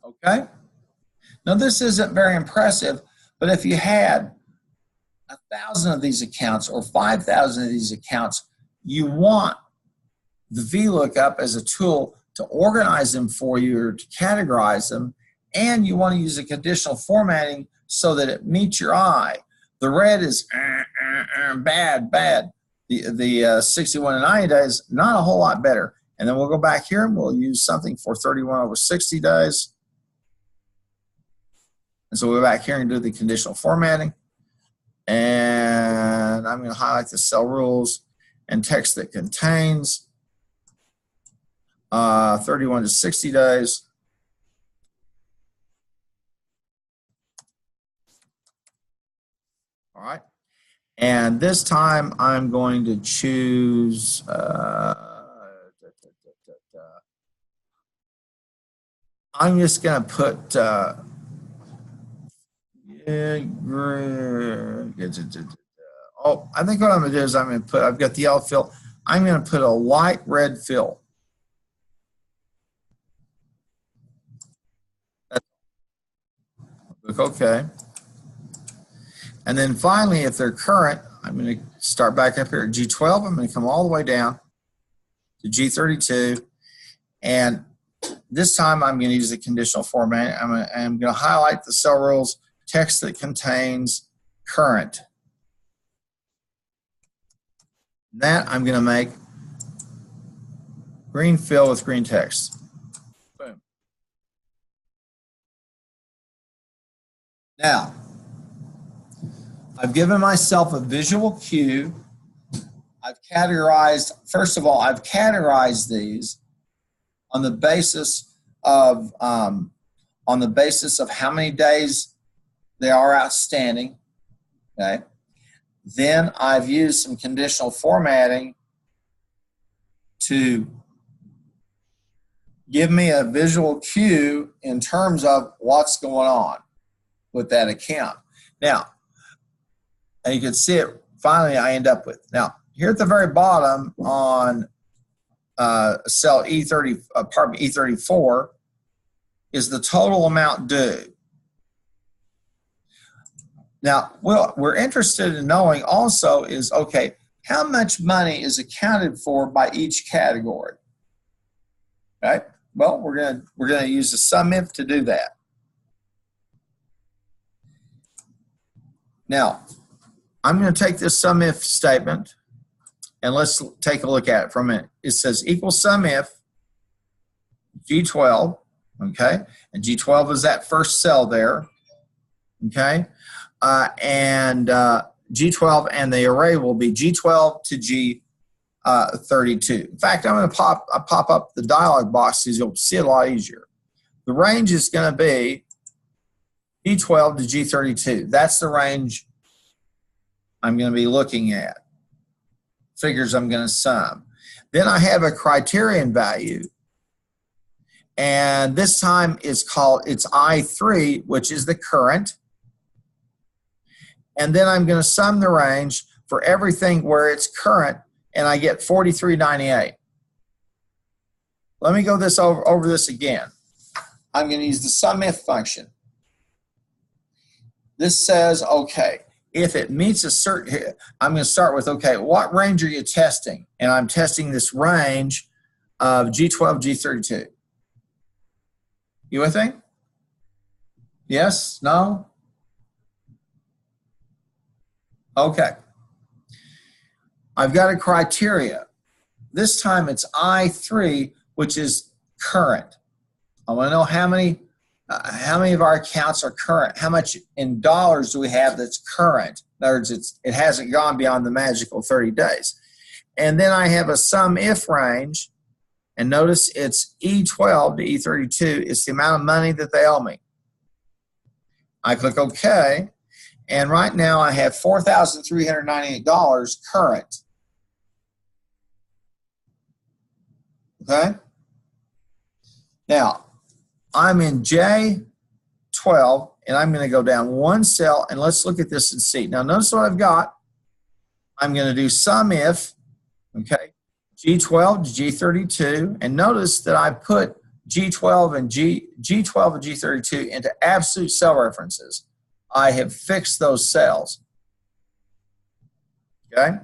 Okay? Now, this isn't very impressive, but if you had 1,000 of these accounts or 5,000 of these accounts, you want the VLOOKUP as a tool to organize them for you or to categorize them, and you want to use a conditional formatting so that it meets your eye. The red is bad, bad. The 61 to 90 days, not a whole lot better. And then we'll go back here and we'll use something for 31 over 60 days. And so we'll go back here and do the conditional formatting. And I'm going to highlight the cell rules and text that contains 31 to 60 days. All right. And this time I'm going to choose I'm just going to put oh, I think what I'm going to do is I'm going to put, I've got the yellow fill, I'm going to put a light red fill. Click OK. And then finally, if they're current, I'm going to start back up here at G12. I'm going to come all the way down to G32. And this time, I'm going to use the conditional format. I'm going to highlight the cell rules, text that contains current. That I'm going to make green fill with green text. Boom. Now, I've given myself a visual cue. I've categorized, first of all, I've categorized these on the basis of how many days they are outstanding. Okay. Then I've used some conditional formatting to give me a visual cue in terms of what's going on with that account. Now, and you can see it, finally I end up with. Now, here at the very bottom on cell E34 is the total amount due. Now, what we're interested in knowing also is, okay, how much money is accounted for by each category? Right? Well, we're gonna use the sum if to do that. Now, I'm going to take this sum if statement and let's take a look at it for a minute. It says equal sum if G12, okay, and G12 is that first cell there, okay, and G12 and the array will be G12 to G32. In fact, I'm going to pop up the dialog box so you'll see it a lot easier. The range is going to be G12 to G32. That's the range I'm going to be looking at. Figures I'm going to sum. Then I have a criterion value, and this time it's I3, which is the current. And then I'm going to sum the range for everything where it's current, and I get 43.98. Let me go over this again. I'm going to use the sum if function. This says, okay, if it meets a certain, I'm going to start with, okay, what range are you testing? And I'm testing this range of G12, G32. You with me? Yes? No? Okay. I've got a criteria. This time it's I3, which is current. I want to know how many of our accounts are current. How much in dollars do we have that's current? In other words, it hasn't gone beyond the magical 30 days. And then I have a sum if range, and notice it's E12 to E32. It's the amount of money that they owe me. I click OK, and right now I have $4,398 current. Okay? Now, I'm in J12, and I'm going to go down one cell, and let's look at this and see. Now, notice what I've got. I'm going to do sum if, okay, G12 to G32, and notice that I put G12 and G12 and G32 into absolute cell references. I have fixed those cells. Okay.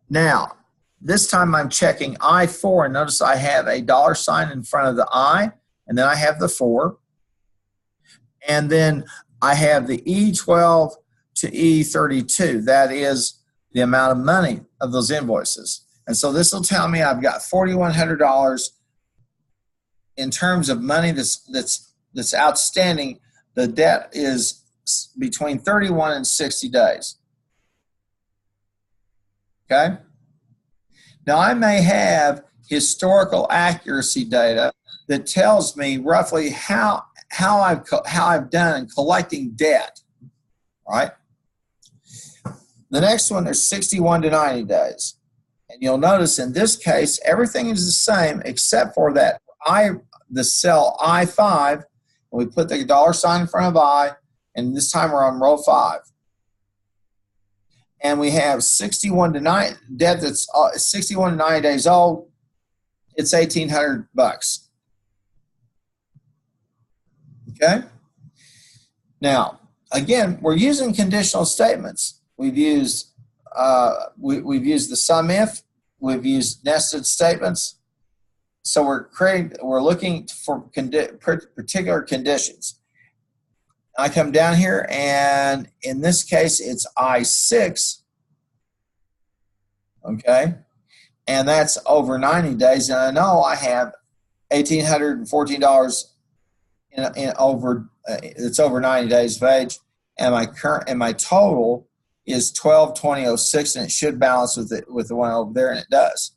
Now, this time I'm checking I4, and notice I have a $ in front of the I, and then I have the 4. And then I have the E12 to E32. That is the amount of money of those invoices. And so this will tell me I've got $4,100 in terms of money that's outstanding. The debt is between 31 and 60 days. Okay? Now, I may have historical accuracy data that tells me roughly how I've done in collecting debt, right? The next one is 61 to 90 days. And you'll notice in this case, everything is the same except for that the cell I5, and we put the $ in front of I, and this time we're on row 5. And we have 61 to 90 debt that's 61 to 90 days old. It's $1,800. Okay. Now, again, we're using conditional statements. We've used the sum if. We've used nested statements. So we're looking for particular conditions. I come down here, and in this case, it's I6, okay? And that's over 90 days, and I know I have $1,814 it's over 90 days of age, and my total is 12,2006, and it should balance with the one over there, and it does.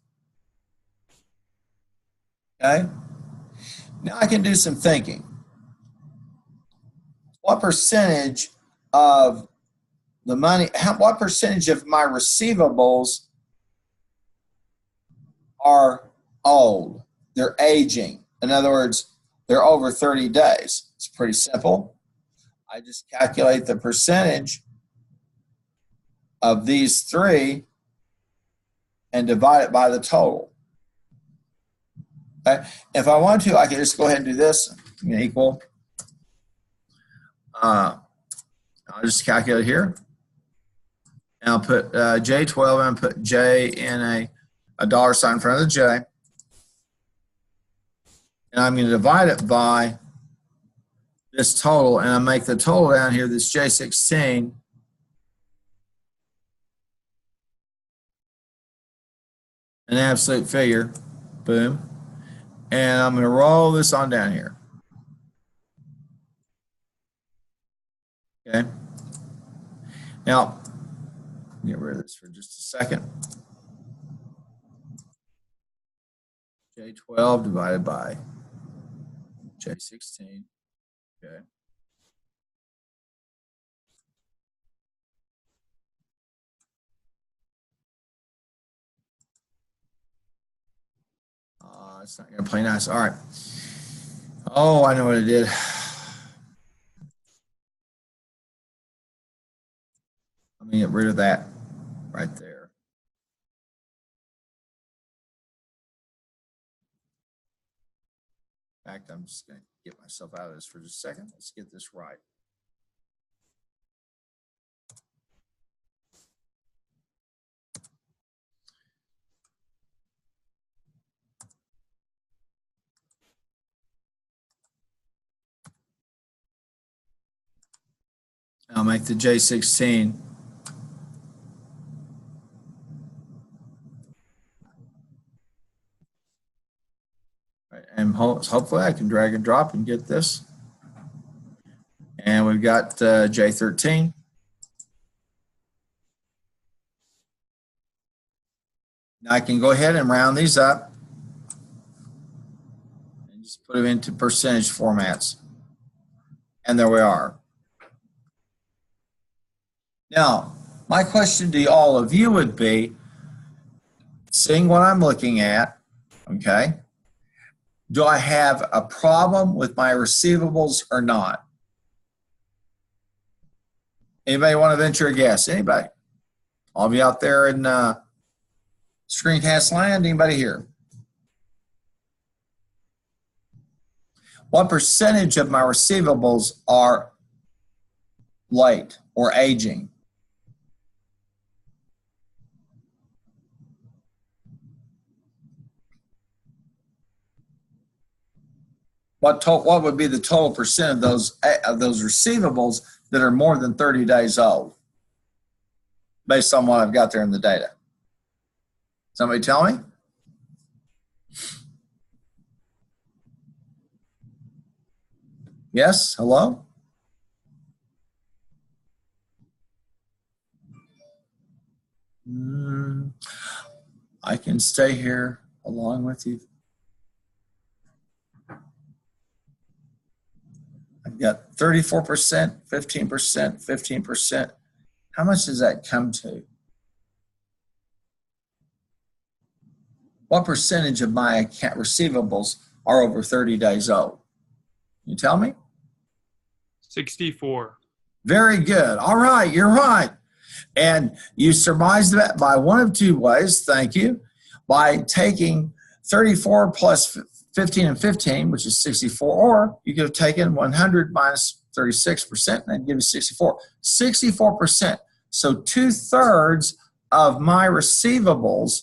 Okay? Now I can do some thinking. What percentage of the money, what percentage of my receivables are old? They're aging. In other words, they're over 30 days. It's pretty simple. I just calculate the percentage of these three and divide it by the total. Okay? If I want to, I can just go ahead and do this. Equal. I'll just calculate here. And I'll put J12 and put J in a $ in front of the J. And I'm going to divide it by this total, and I make the total down here, this J16, an absolute figure. Boom. And I'm going to roll this on down here. Okay. Now, get rid of this for just a second. J12 divided by J16. Okay. It's not going to play nice. All right. Oh, I know what it did. Let me get rid of that right there. In fact, I'm just going to get myself out of this for just a second. Let's get this right. I'll make the J16 right, and hopefully I can drag and drop and get this. And we've got J13. Now I can go ahead and round these up and just put them into percentage formats. And there we are. Now, my question to all of you would be, seeing what I'm looking at, okay, do I have a problem with my receivables or not? Anybody want to venture a guess? Anybody? All of you out there in screencast land, anybody here? What percentage of my receivables are late or aging? What would be the total percent of those receivables that are more than 30 days old, based on what I've got there in the data? Somebody tell me? Yes? Hello? I can stay here along with you. I've got 34%, 15%, 15%. How much does that come to? What percentage of my account receivables are over 30 days old? You tell me? 64. Very good. All right, you're right. And you surmised that by one of two ways. Thank you. By taking 34 plus 15 and 15, which is 64, or you could have taken 100 minus 36% and give you 64. 64%. So 2/3 of my receivables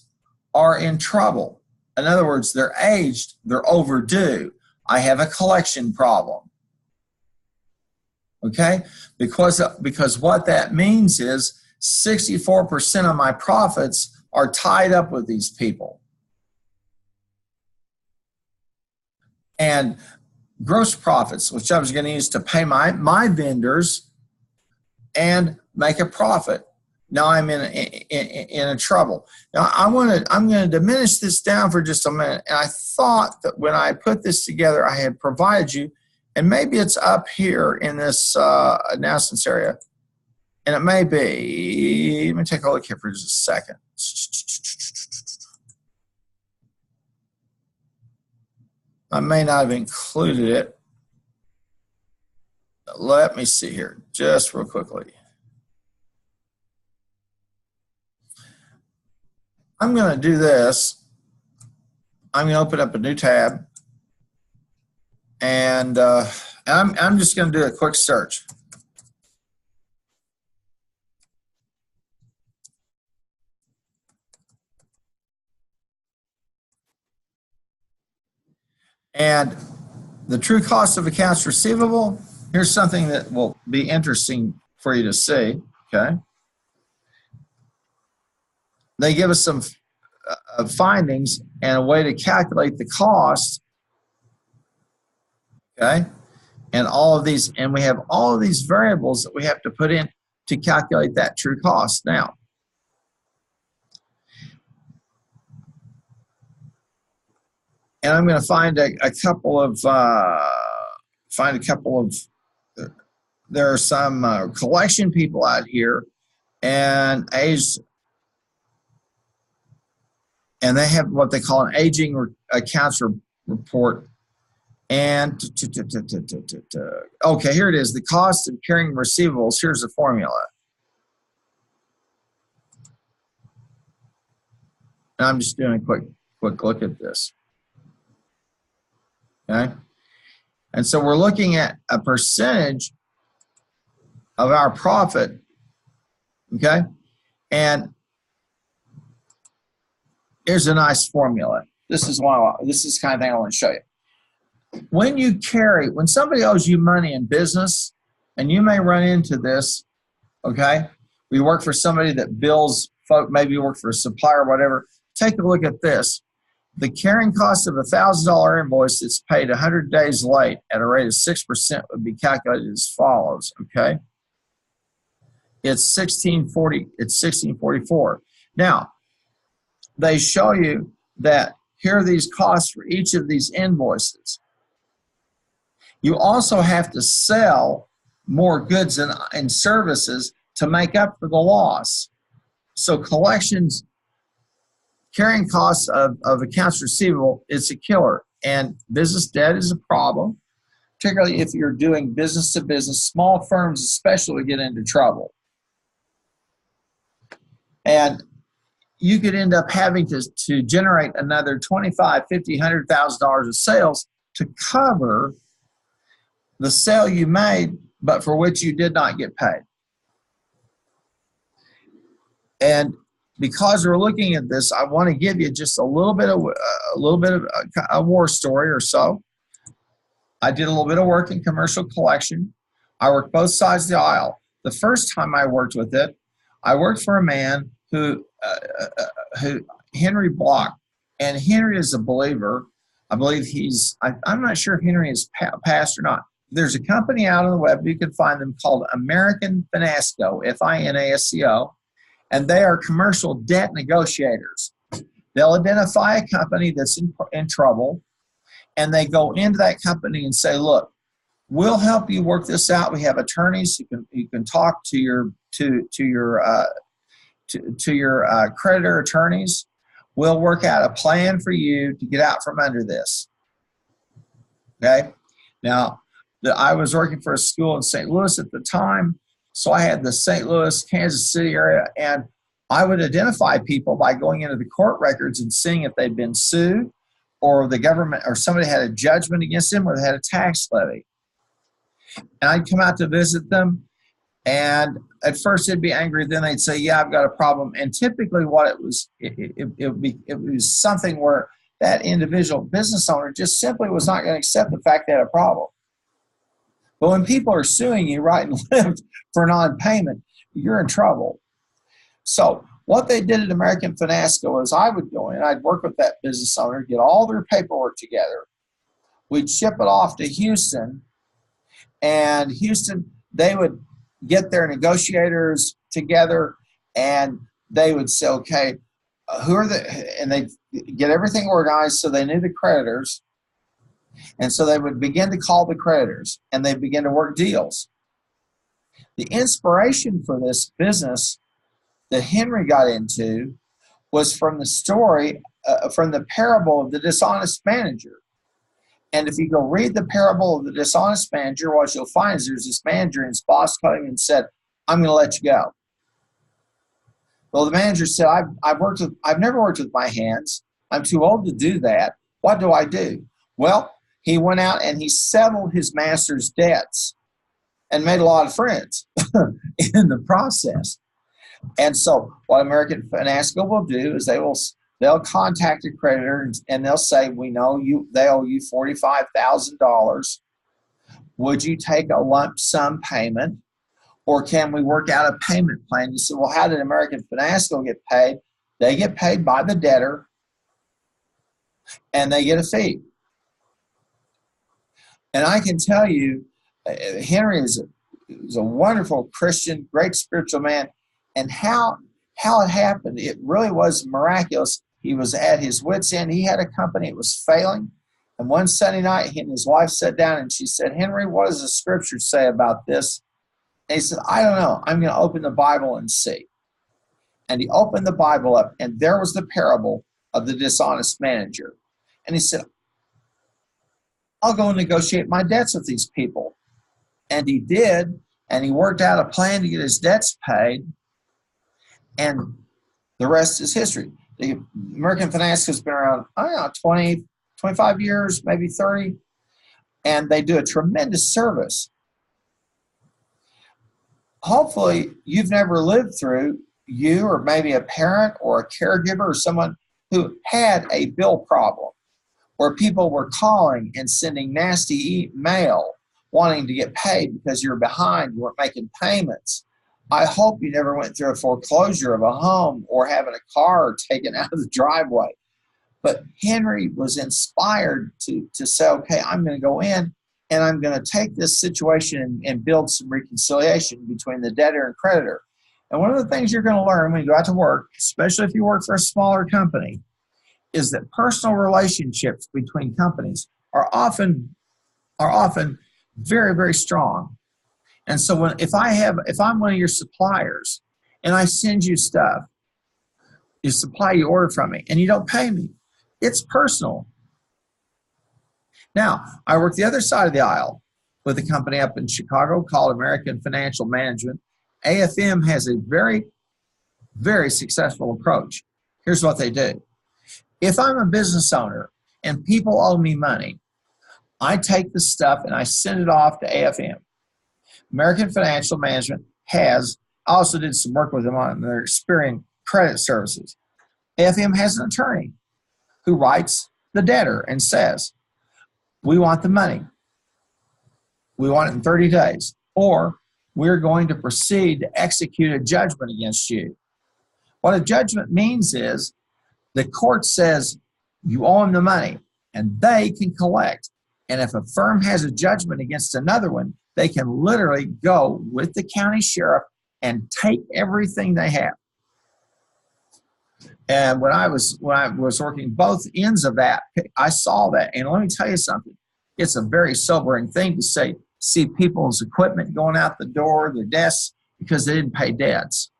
are in trouble. In other words, they're aged, they're overdue. I have a collection problem. Okay? Because what that means is 64% of my profits are tied up with these people. And gross profits, which I was going to use to pay my vendors and make a profit. Now I'm in a trouble. Now I'm going to diminish this down for just a minute. And I thought that when I put this together, I had provided you, and maybe it's up here in this announcements area, and it may be. Let me take a look here for just a second. I may not have included it. Let me see here, just real quickly. I'm going to do this. I'm going to open up a new tab, and I'm just going to do a quick search. And the true cost of accounts receivable, here's something that will be interesting for you to see, okay? They give us some findings and a way to calculate the cost, okay? And all of these, and we have all of these variables that we have to put in to calculate that true cost. Now, and I'm going to find a couple of, there are some collection people out here, and they have what they call an aging accounts report. And okay, here it is. The cost of carrying receivables. Here's the formula. And I'm just doing a quick look at this. Okay. And so we're looking at a percentage of our profit. Okay. And here's a nice formula. This is the kind of thing I want to show you. When somebody owes you money in business, and you may run into this, okay? We work for somebody that bills folk, maybe you work for a supplier or whatever. Take a look at this. The carrying cost of a $1,000 invoice that's paid 100 days late at a rate of 6% would be calculated as follows, okay? It's 1640. It's 1644. Now, they show you that here are these costs for each of these invoices. You also have to sell more goods and services to make up for the loss. So collections, carrying costs of accounts receivable is a killer. And business debt is a problem, particularly if you're doing business to business. Small firms especially get into trouble. And you could end up having to generate another $25,000, $50,000, $100,000 of sales to cover the sale you made, but for which you did not get paid. And because we're looking at this, I want to give you just a little bit of a war story or so. I did a little bit of work in commercial collection. I worked both sides of the aisle. The first time I worked with it, I worked for a man who Henry Block, and Henry is a believer. I believe I'm not sure if Henry is passed or not. There's a company out on the web, you can find them, called American Finasco, Finasco, and they are commercial debt negotiators. They'll identify a company that's in trouble, and they go into that company and say, look, we'll help you work this out. We have attorneys. You can talk to your creditor attorneys. We'll work out a plan for you to get out from under this. Okay. Now, I was working for a school in St. Louis at the time, so I had the St. Louis, Kansas City area, and I would identify people by going into the court records and seeing if they'd been sued, or the government or somebody had a judgment against them, or they had a tax levy. And I'd come out to visit them, and at first they'd be angry. Then they'd say, yeah, I've got a problem. And typically what it was something where that individual business owner just simply was not going to accept the fact they had a problem. But when people are suing you right and left for non-payment, you're in trouble. So what they did at American Finasco is I would go in, I'd work with that business owner, get all their paperwork together. We'd ship it off to Houston, and Houston, they would get their negotiators together, and they would say, okay, and they'd get everything organized so they knew the creditors. And so they would begin to call the creditors, and they begin to work deals. The inspiration for this business that Henry got into was from the story, from the parable of the dishonest manager. And if you go read the parable of the dishonest manager, what you'll find is there's this manager, and his boss called him and said, I'm going to let you go. Well, the manager said, I've never worked with my hands. I'm too old to do that. What do I do? Well, he went out and he settled his master's debts and made a lot of friends in the process. And so what American Finasco will do is they'll contact a creditor, and they'll say, we know they owe you $45,000. Would you take a lump sum payment, or can we work out a payment plan? You say, well, how did American Finasco get paid? They get paid by the debtor, and they get a fee. And I can tell you, Henry is a wonderful Christian, great spiritual man. And how it happened, it really was miraculous. He was at his wit's end. He had a company, it was failing. And one Sunday night, he and his wife sat down, and she said, Henry, what does the scripture say about this? And he said, I don't know. I'm going to open the Bible and see. And he opened the Bible up, and there was the parable of the dishonest manager. And he said, I'll go and negotiate my debts with these people. And he did, and he worked out a plan to get his debts paid, and the rest is history. The American Finasco has been around, 20, 25 years, maybe 30, and they do a tremendous service. Hopefully, you've never lived through, you or maybe a parent or a caregiver or someone who had a bill problem, where people were calling and sending nasty mail wanting to get paid because you're behind, you weren't making payments. I hope you never went through a foreclosure of a home or having a car taken out of the driveway. But Henry was inspired to say, okay, I'm going to go in and I'm going to take this situation and build some reconciliation between the debtor and creditor. And one of the things you're going to learn when you go out to work, especially if you work for a smaller company, is that personal relationships between companies are often very, very strong. And so if I'm one of your suppliers and I send you stuff, you order from me, and you don't pay me, it's personal. Now, I work the other side of the aisle with a company up in Chicago called American Financial Management. AFM has a very, very successful approach. Here's what they do. If I'm a business owner and people owe me money, I take the stuff and I send it off to AFM. American Financial Management has, I also did some work with them on their Experian credit services. AFM has an attorney who writes the debtor and says, we want the money. We want it in 30 days, or we're going to proceed to execute a judgment against you. What a judgment means is the court says you owe them the money and they can collect. And if a firm has a judgment against another one, they can literally go with the county sheriff and take everything they have. And when I was working both ends of that, I saw that. And let me tell you something. It's a very sobering thing to see people's equipment going out the door, their desks, because they didn't pay debts,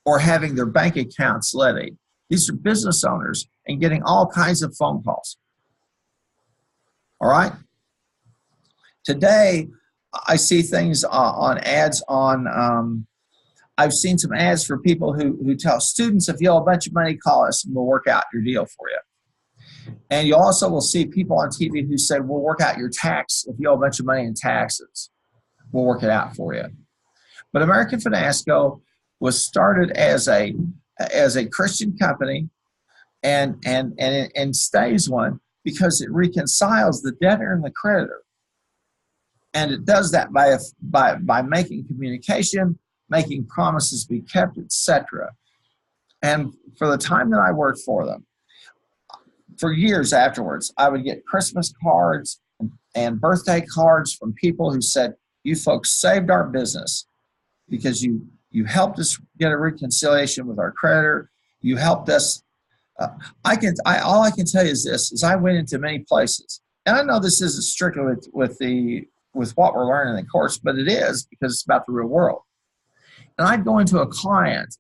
or having their bank accounts levied. These are business owners and getting all kinds of phone calls. All right? Today, I see things on ads on, I've seen some ads for people who tell students, if you owe a bunch of money, call us and we'll work out your deal for you. And you also will see people on TV who say, we'll work out your tax. If you owe a bunch of money in taxes, we'll work it out for you. But American Finasco was started as a Christian company and stays one because it reconciles the debtor and the creditor. And it does that by making communication, making promises be kept, etc. And for the time that I worked for them, for years afterwards, I would get Christmas cards and birthday cards from people who said, you folks saved our business because you helped us get a reconciliation with our creditor. You helped us. All I can tell you is this, is I went into many places. And I know this isn't strictly with what we're learning in the course, but it is because it's about the real world. And I'd go into a client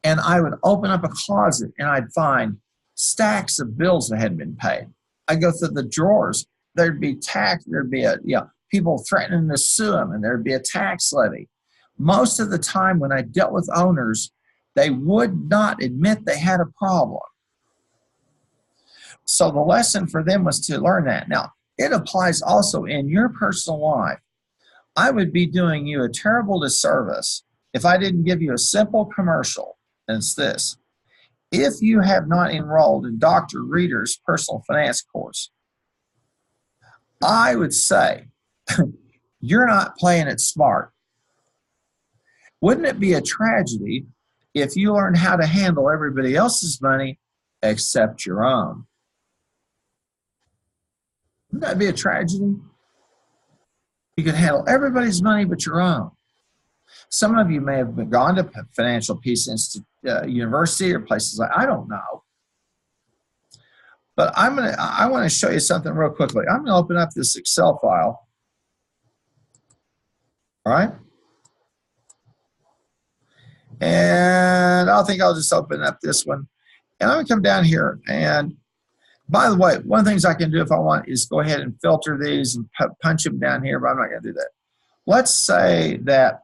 and I would open up a closet and I'd find stacks of bills that hadn't been paid. I'd go through the drawers. There'd be people threatening to sue them, and there'd be a tax levy. Most of the time when I dealt with owners, they would not admit they had a problem. So the lesson for them was to learn that. Now, it applies also in your personal life. I would be doing you a terrible disservice if I didn't give you a simple commercial, and it's this. If you have not enrolled in Dr. Reeder's personal finance course, I would say you're not playing it smart. Wouldn't it be a tragedy if you learned how to handle everybody else's money except your own? Wouldn't that be a tragedy? You could handle everybody's money but your own. Some of you may have gone to Financial Peace University or places like, I don't know. But I want to show you something real quickly. I'm going to open up this Excel file. All right. And I think I'll just open up this one. And I'm going to come down here. And by the way, one of the things I can do if I want is go ahead and filter these and punch them down here, but I'm not going to do that. Let's say that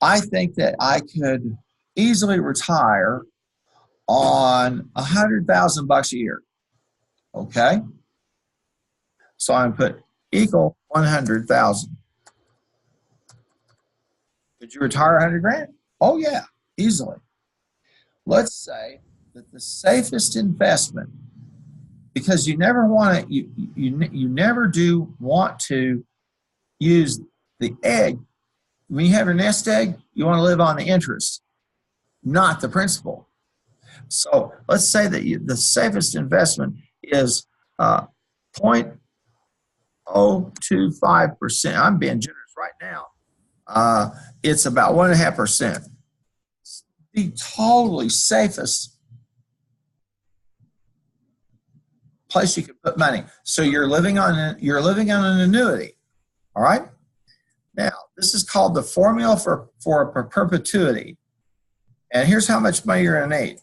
I think that I could easily retire on $100,000 a year. Okay. So I'm going to put equal 100,000. Could you retire 100 grand? Oh yeah, easily. Let's say that the safest investment, because you never want to, you never do want to use the egg. When you have your nest egg, you want to live on the interest, not the principal. So let's say that the safest investment is 0.025%. I'm being generous right now. It's about 1.5%. The totally safest place you can put money. So you're living on an annuity. All right. Now this is called the formula for perpetuity. And here's how much money you're going to need.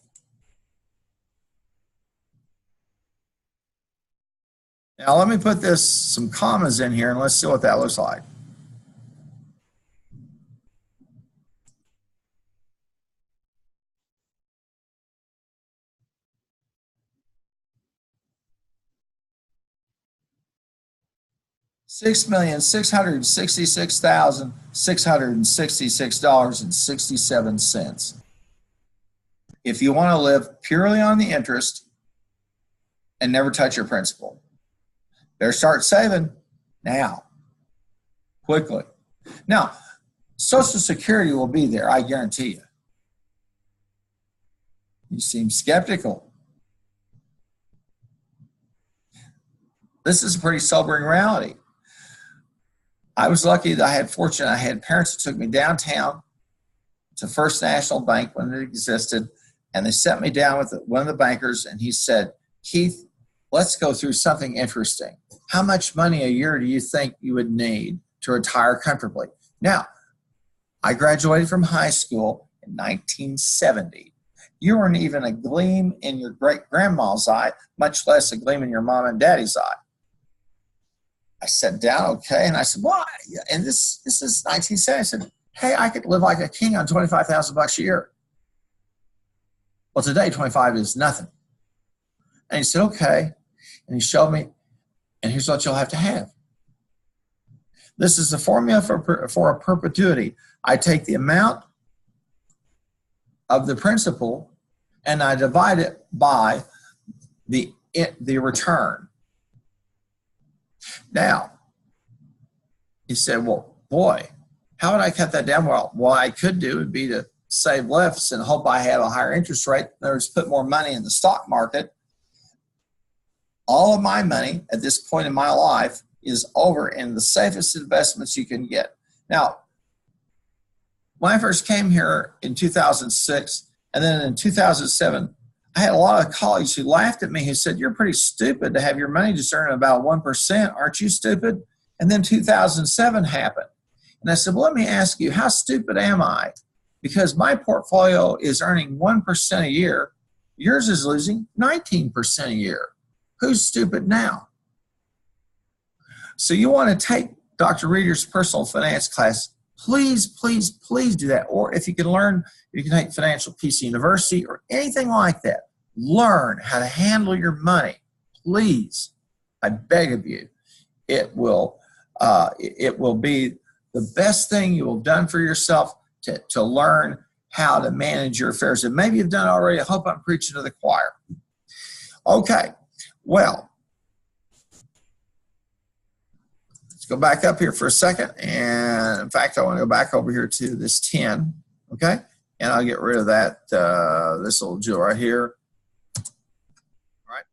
Now let me put some commas in here and let's see what that looks like. $6,666,666.67. If you want to live purely on the interest and never touch your principal, better start saving now, quickly. Now, Social Security will be there, I guarantee you. You seem skeptical. This is a pretty sobering reality. I was lucky that I had parents that took me downtown to First National Bank when it existed, and they sent me down with one of the bankers, and he said, Keith, let's go through something interesting. How much money a year do you think you would need to retire comfortably? Now, I graduated from high school in 1970. You weren't even a gleam in your great-grandma's eye, much less a gleam in your mom and daddy's eye. I sat down, okay, and I said, why? And this is 1970. I said, hey, I could live like a king on $25,000 a year. Well, today, 25 is nothing. And he said, okay. And he showed me, and here's what you'll have to have. This is the formula for a perpetuity. I take the amount of the principal and I divide it by the return. Now, he said, well, boy, how would I cut that down? Well, what I could do would be to save less and hope I have a higher interest rate. In other words, put more money in the stock market. All of my money at this point in my life is over in the safest investments you can get. Now, when I first came here in 2006, and then in 2007, I had a lot of colleagues who laughed at me, who said, you're pretty stupid to have your money just earn about 1%. Aren't you stupid? And then 2007 happened. And I said, well, let me ask you, how stupid am I? Because my portfolio is earning 1% a year. Yours is losing 19% a year. Who's stupid now? So you want to take Dr. Reeder's personal finance class, please, please, please do that. Or if you can learn, you can take Financial PC University or anything like that. Learn how to handle your money. Please, I beg of you. It will be the best thing you have done for yourself to learn how to manage your affairs. And maybe you've done it already. I hope I'm preaching to the choir. Okay, well, let's go back up here for a second. And in fact, I want to go back over here to this 10, okay? And I'll get rid of that, this little jewel right here. All right,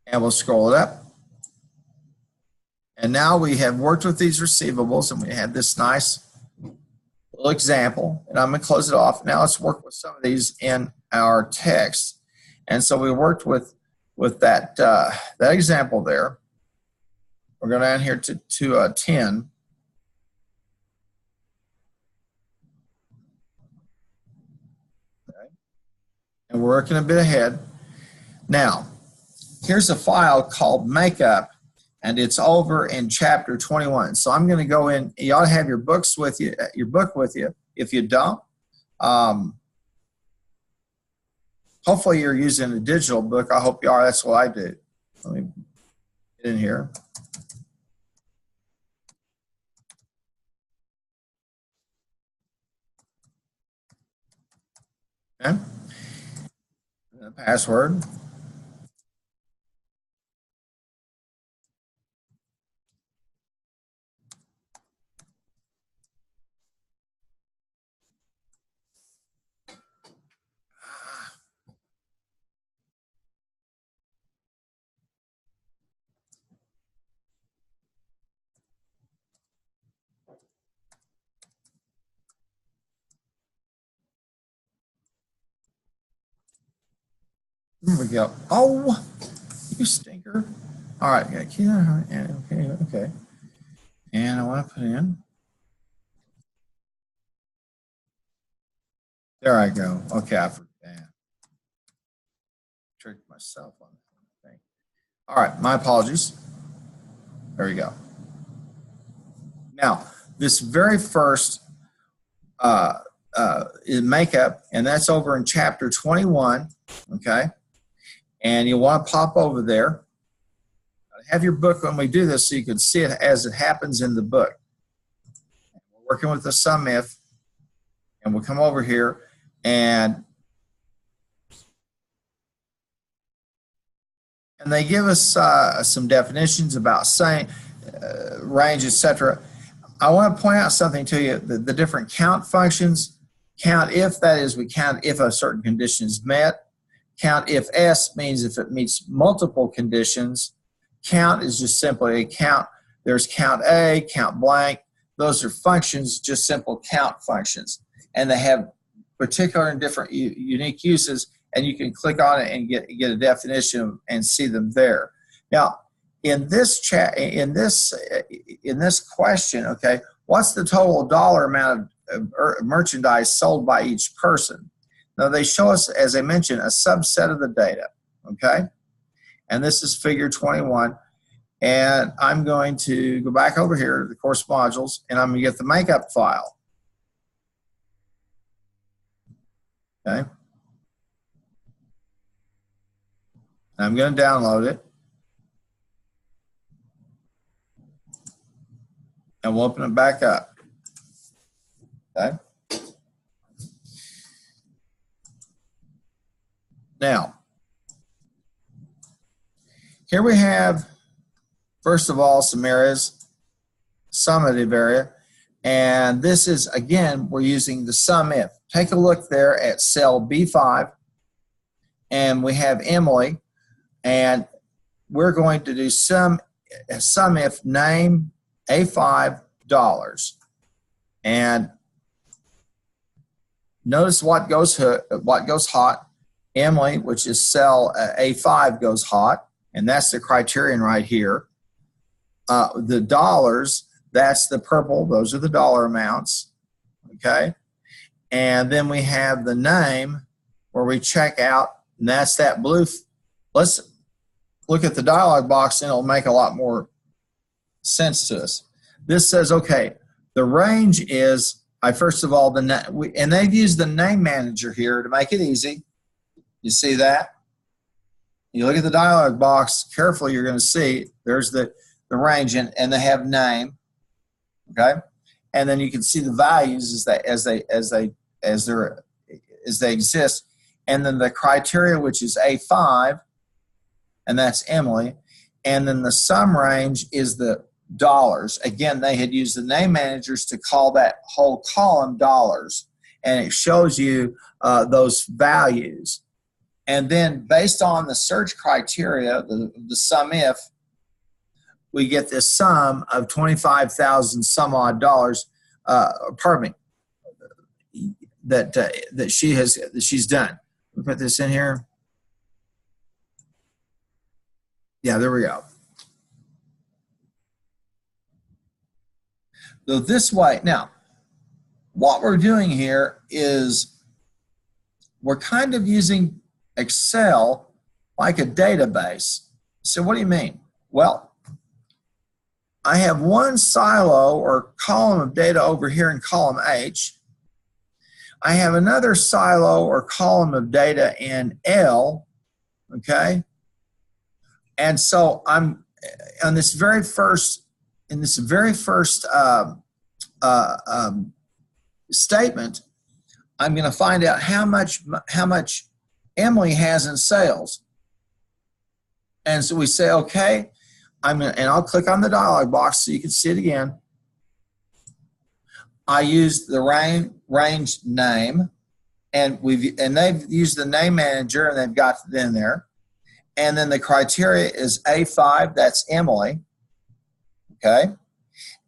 and we'll scroll it up. And now we have worked with these receivables, and we had this nice little example, and I'm going to close it off. Now let's work with some of these in our text. And so we worked with that that example there. We're going down here to 10. Okay. And we're working a bit ahead. Now, here's a file called Makeup, and it's over in chapter 21. So I'm going to go in. You ought to have your books with you, your book with you. If you don't, hopefully you're using a digital book. I hope you are. That's what I do. Let me get in here. Okay. The password. There we go. Oh, you stinker. All right. Okay. And I want to put in. There I go. Okay, I forgot. Tricked myself on the thing. All right, my apologies. There we go. Now, this very first is Makeup, and that's over in chapter 21, okay? And you want to pop over there. Have your book when we do this so you can see it as it happens in the book. We're working with the sum if, and we'll come over here and they give us some definitions about saying range, etc. I want to point out something to you, the different count functions. Count if, that is, we count if a certain condition is met. Count if S means if it meets multiple conditions. Count is just simply a count. There's count A, count blank. Those are functions, just simple count functions. And they have particular and different unique uses, and you can click on it and get a definition and see them there. Now, in this question, okay, what's the total dollar amount of merchandise sold by each person? Now, they show us, as I mentioned, a subset of the data, okay? And this is figure 21. And I'm going to go back over here to the course modules, and I'm going to get the makeup file. Okay? I'm going to download it. And we'll open it back up. Okay? Now, here we have, first of all, some areas, summative area, and this is, again, we're using the sum if. Take a look there at cell B5, and we have Emily, and we're going to do sum if name A5 dollars, and notice what goes hot. Emily, which is cell A5, goes hot, and that's the criterion right here. The dollars, that's the purple, those are the dollar amounts, okay? And then we have the name where we check out, and that's that blue. Let's look at the dialog box, and it'll make a lot more sense to us. This says, okay, the range is, first of all, and they've used the name manager here to make it easy. You see that? You look at the dialog box carefully, you're going to see there's the range, and they have name, okay? And then you can see the values as they exist, and then the criteria, which is A5, and that's Emily, and then the sum range is the dollars. Again, they had used the name managers to call that whole column dollars, and it shows you those values. And then based on the search criteria, the sum if, we get this sum of 25,000 some odd dollars, pardon me, that she's done. We put this in here. Yeah, there we go. So this way, now, what we're doing here is we're kind of using Excel like a database. So what do you mean? Well, I have one silo or column of data over here in column H. I have another silo or column of data in L, okay? And so I'm on this very first, statement, I'm going to find out how much Emily has in sales. And so we say, okay, and I'll click on the dialog box so you can see it again. I used the range name, and they've used the name manager, and they've got it in there. And then the criteria is A5, that's Emily, okay?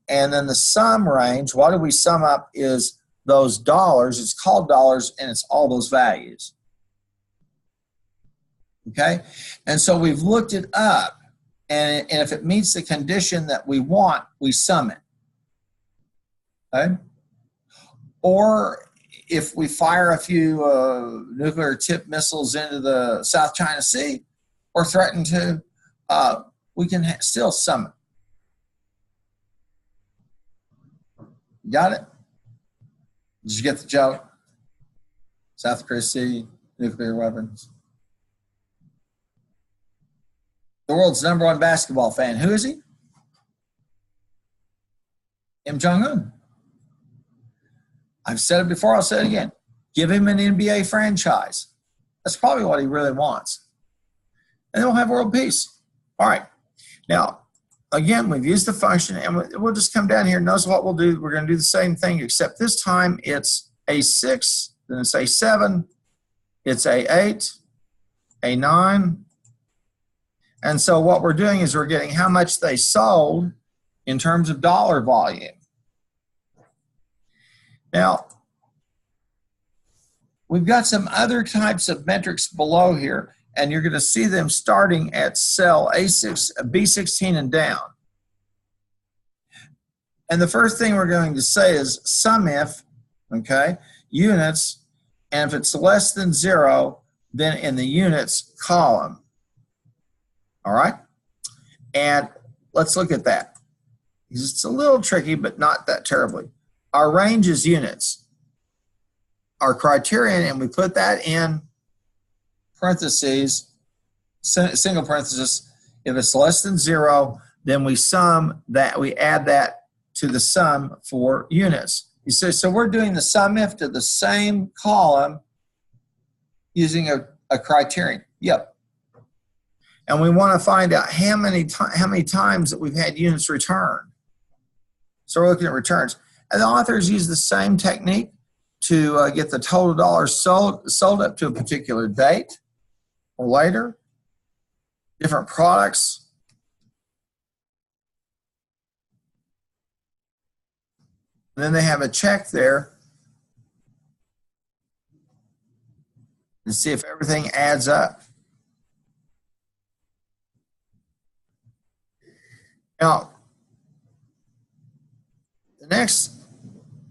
And then the sum range, what do we sum up is those dollars. It's called dollars, and it's all those values. Okay? And so we've looked it up, and if it meets the condition that we want, we sum it. Okay? Or if we fire a few nuclear tipped missiles into the South China Sea or threaten to, we can still sum it. Got it? Did you get the joke? South China Sea, nuclear weapons. the world's #1 basketball fan. Who is he? Kim Jong-un. I've said it before, I'll say it again. Give him an NBA franchise. That's probably what he really wants. And then we'll have world peace. All right. Now, again, we've used the function, and we'll just come down here. Notice what we'll do. We're going to do the same thing, except this time it's A6, then it's A7, it's A8, A9. And so what we're doing is we're getting how much they sold in terms of dollar volume. Now, we've got some other types of metrics below here, and you're going to see them starting at cell A6, B16 and down. And the first thing we're going to say is sum if, okay, units, and if it's less than 0, then in the units column. All right? And let's look at that. It's a little tricky, but not that terribly. Our range is units. Our criterion, and we put that in parentheses, single parenthesis. If it's less than 0, then we sum that, we add that to the sum for units. You say, so we're doing the sum if to the same column using a criterion. Yep. And we want to find out how many times that we've had units returned. So we're looking at returns. And the authors use the same technique to get the total dollars sold up to a particular date or later, different products. And then they have a check there to see if everything adds up. Now, the next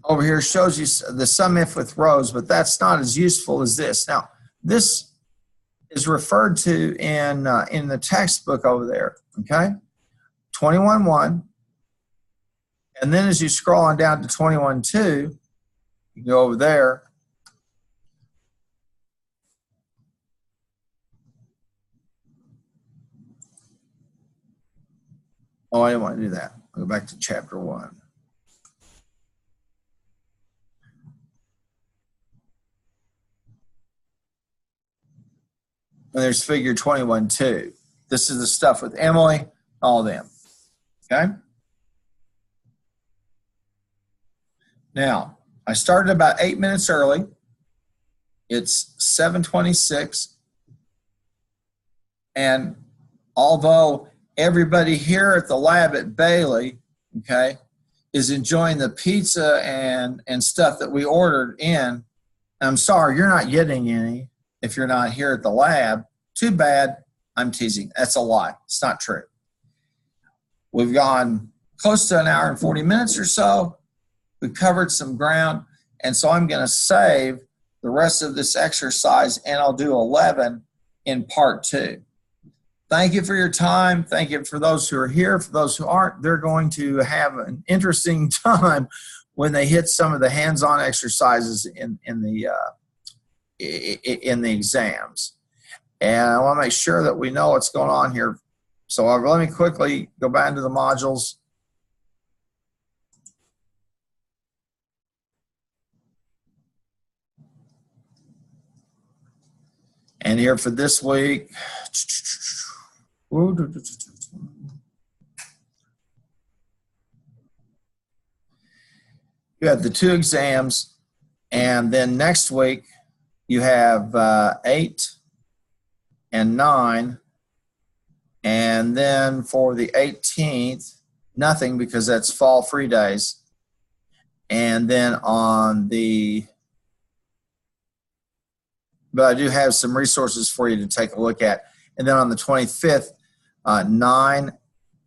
over here shows you the sum if with rows, but that's not as useful as this. Now, this is referred to in the textbook over there, okay? 21.1, and then as you scroll on down to 21.2, you go over there. Oh, I didn't want to do that. I'll go back to chapter 1. And there's figure 21.2. This is the stuff with Emily, all of them. Okay? Now, I started about 8 minutes early. It's 7:26. And although everybody here at the lab at Bailey, okay, is enjoying the pizza and stuff that we ordered in, I'm sorry, you're not getting any if you're not here at the lab. Too bad. I'm teasing. That's a lie. It's not true. We've gone close to an hour and 40 minutes or so. We've covered some ground, and so I'm going to save the rest of this exercise, and I'll do 11 in part 2. Thank you for your time. Thank you for those who are here. For those who aren't, they're going to have an interesting time when they hit some of the hands-on exercises in the exams. And I want to make sure that we know what's going on here. So let me quickly go back into the modules. And here for this week, you have the 2 exams, and then next week you have 8 and 9, and then for the 18th, nothing because that's fall free days. And then on the, but I do have some resources for you to take a look at. And then on the 25th, 9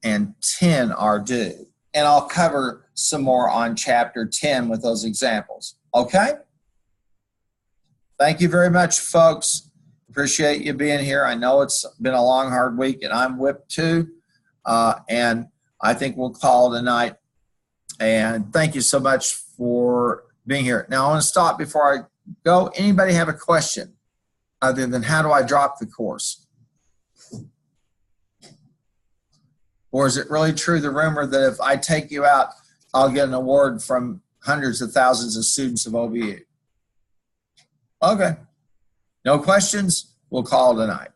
and 10 are due. And I'll cover some more on chapter 10 with those examples. Okay? Thank you very much, folks. Appreciate you being here. I know it's been a long, hard week, and I'm whipped too. And I think we'll call it a night. And thank you so much for being here. Now, I want to stop before I go. Anybody have a question other than how do I drop the course? Or is it really true, the rumor that if I take you out, I'll get an award from hundreds of thousands of students of OBU? Okay. No questions? We'll call it a night.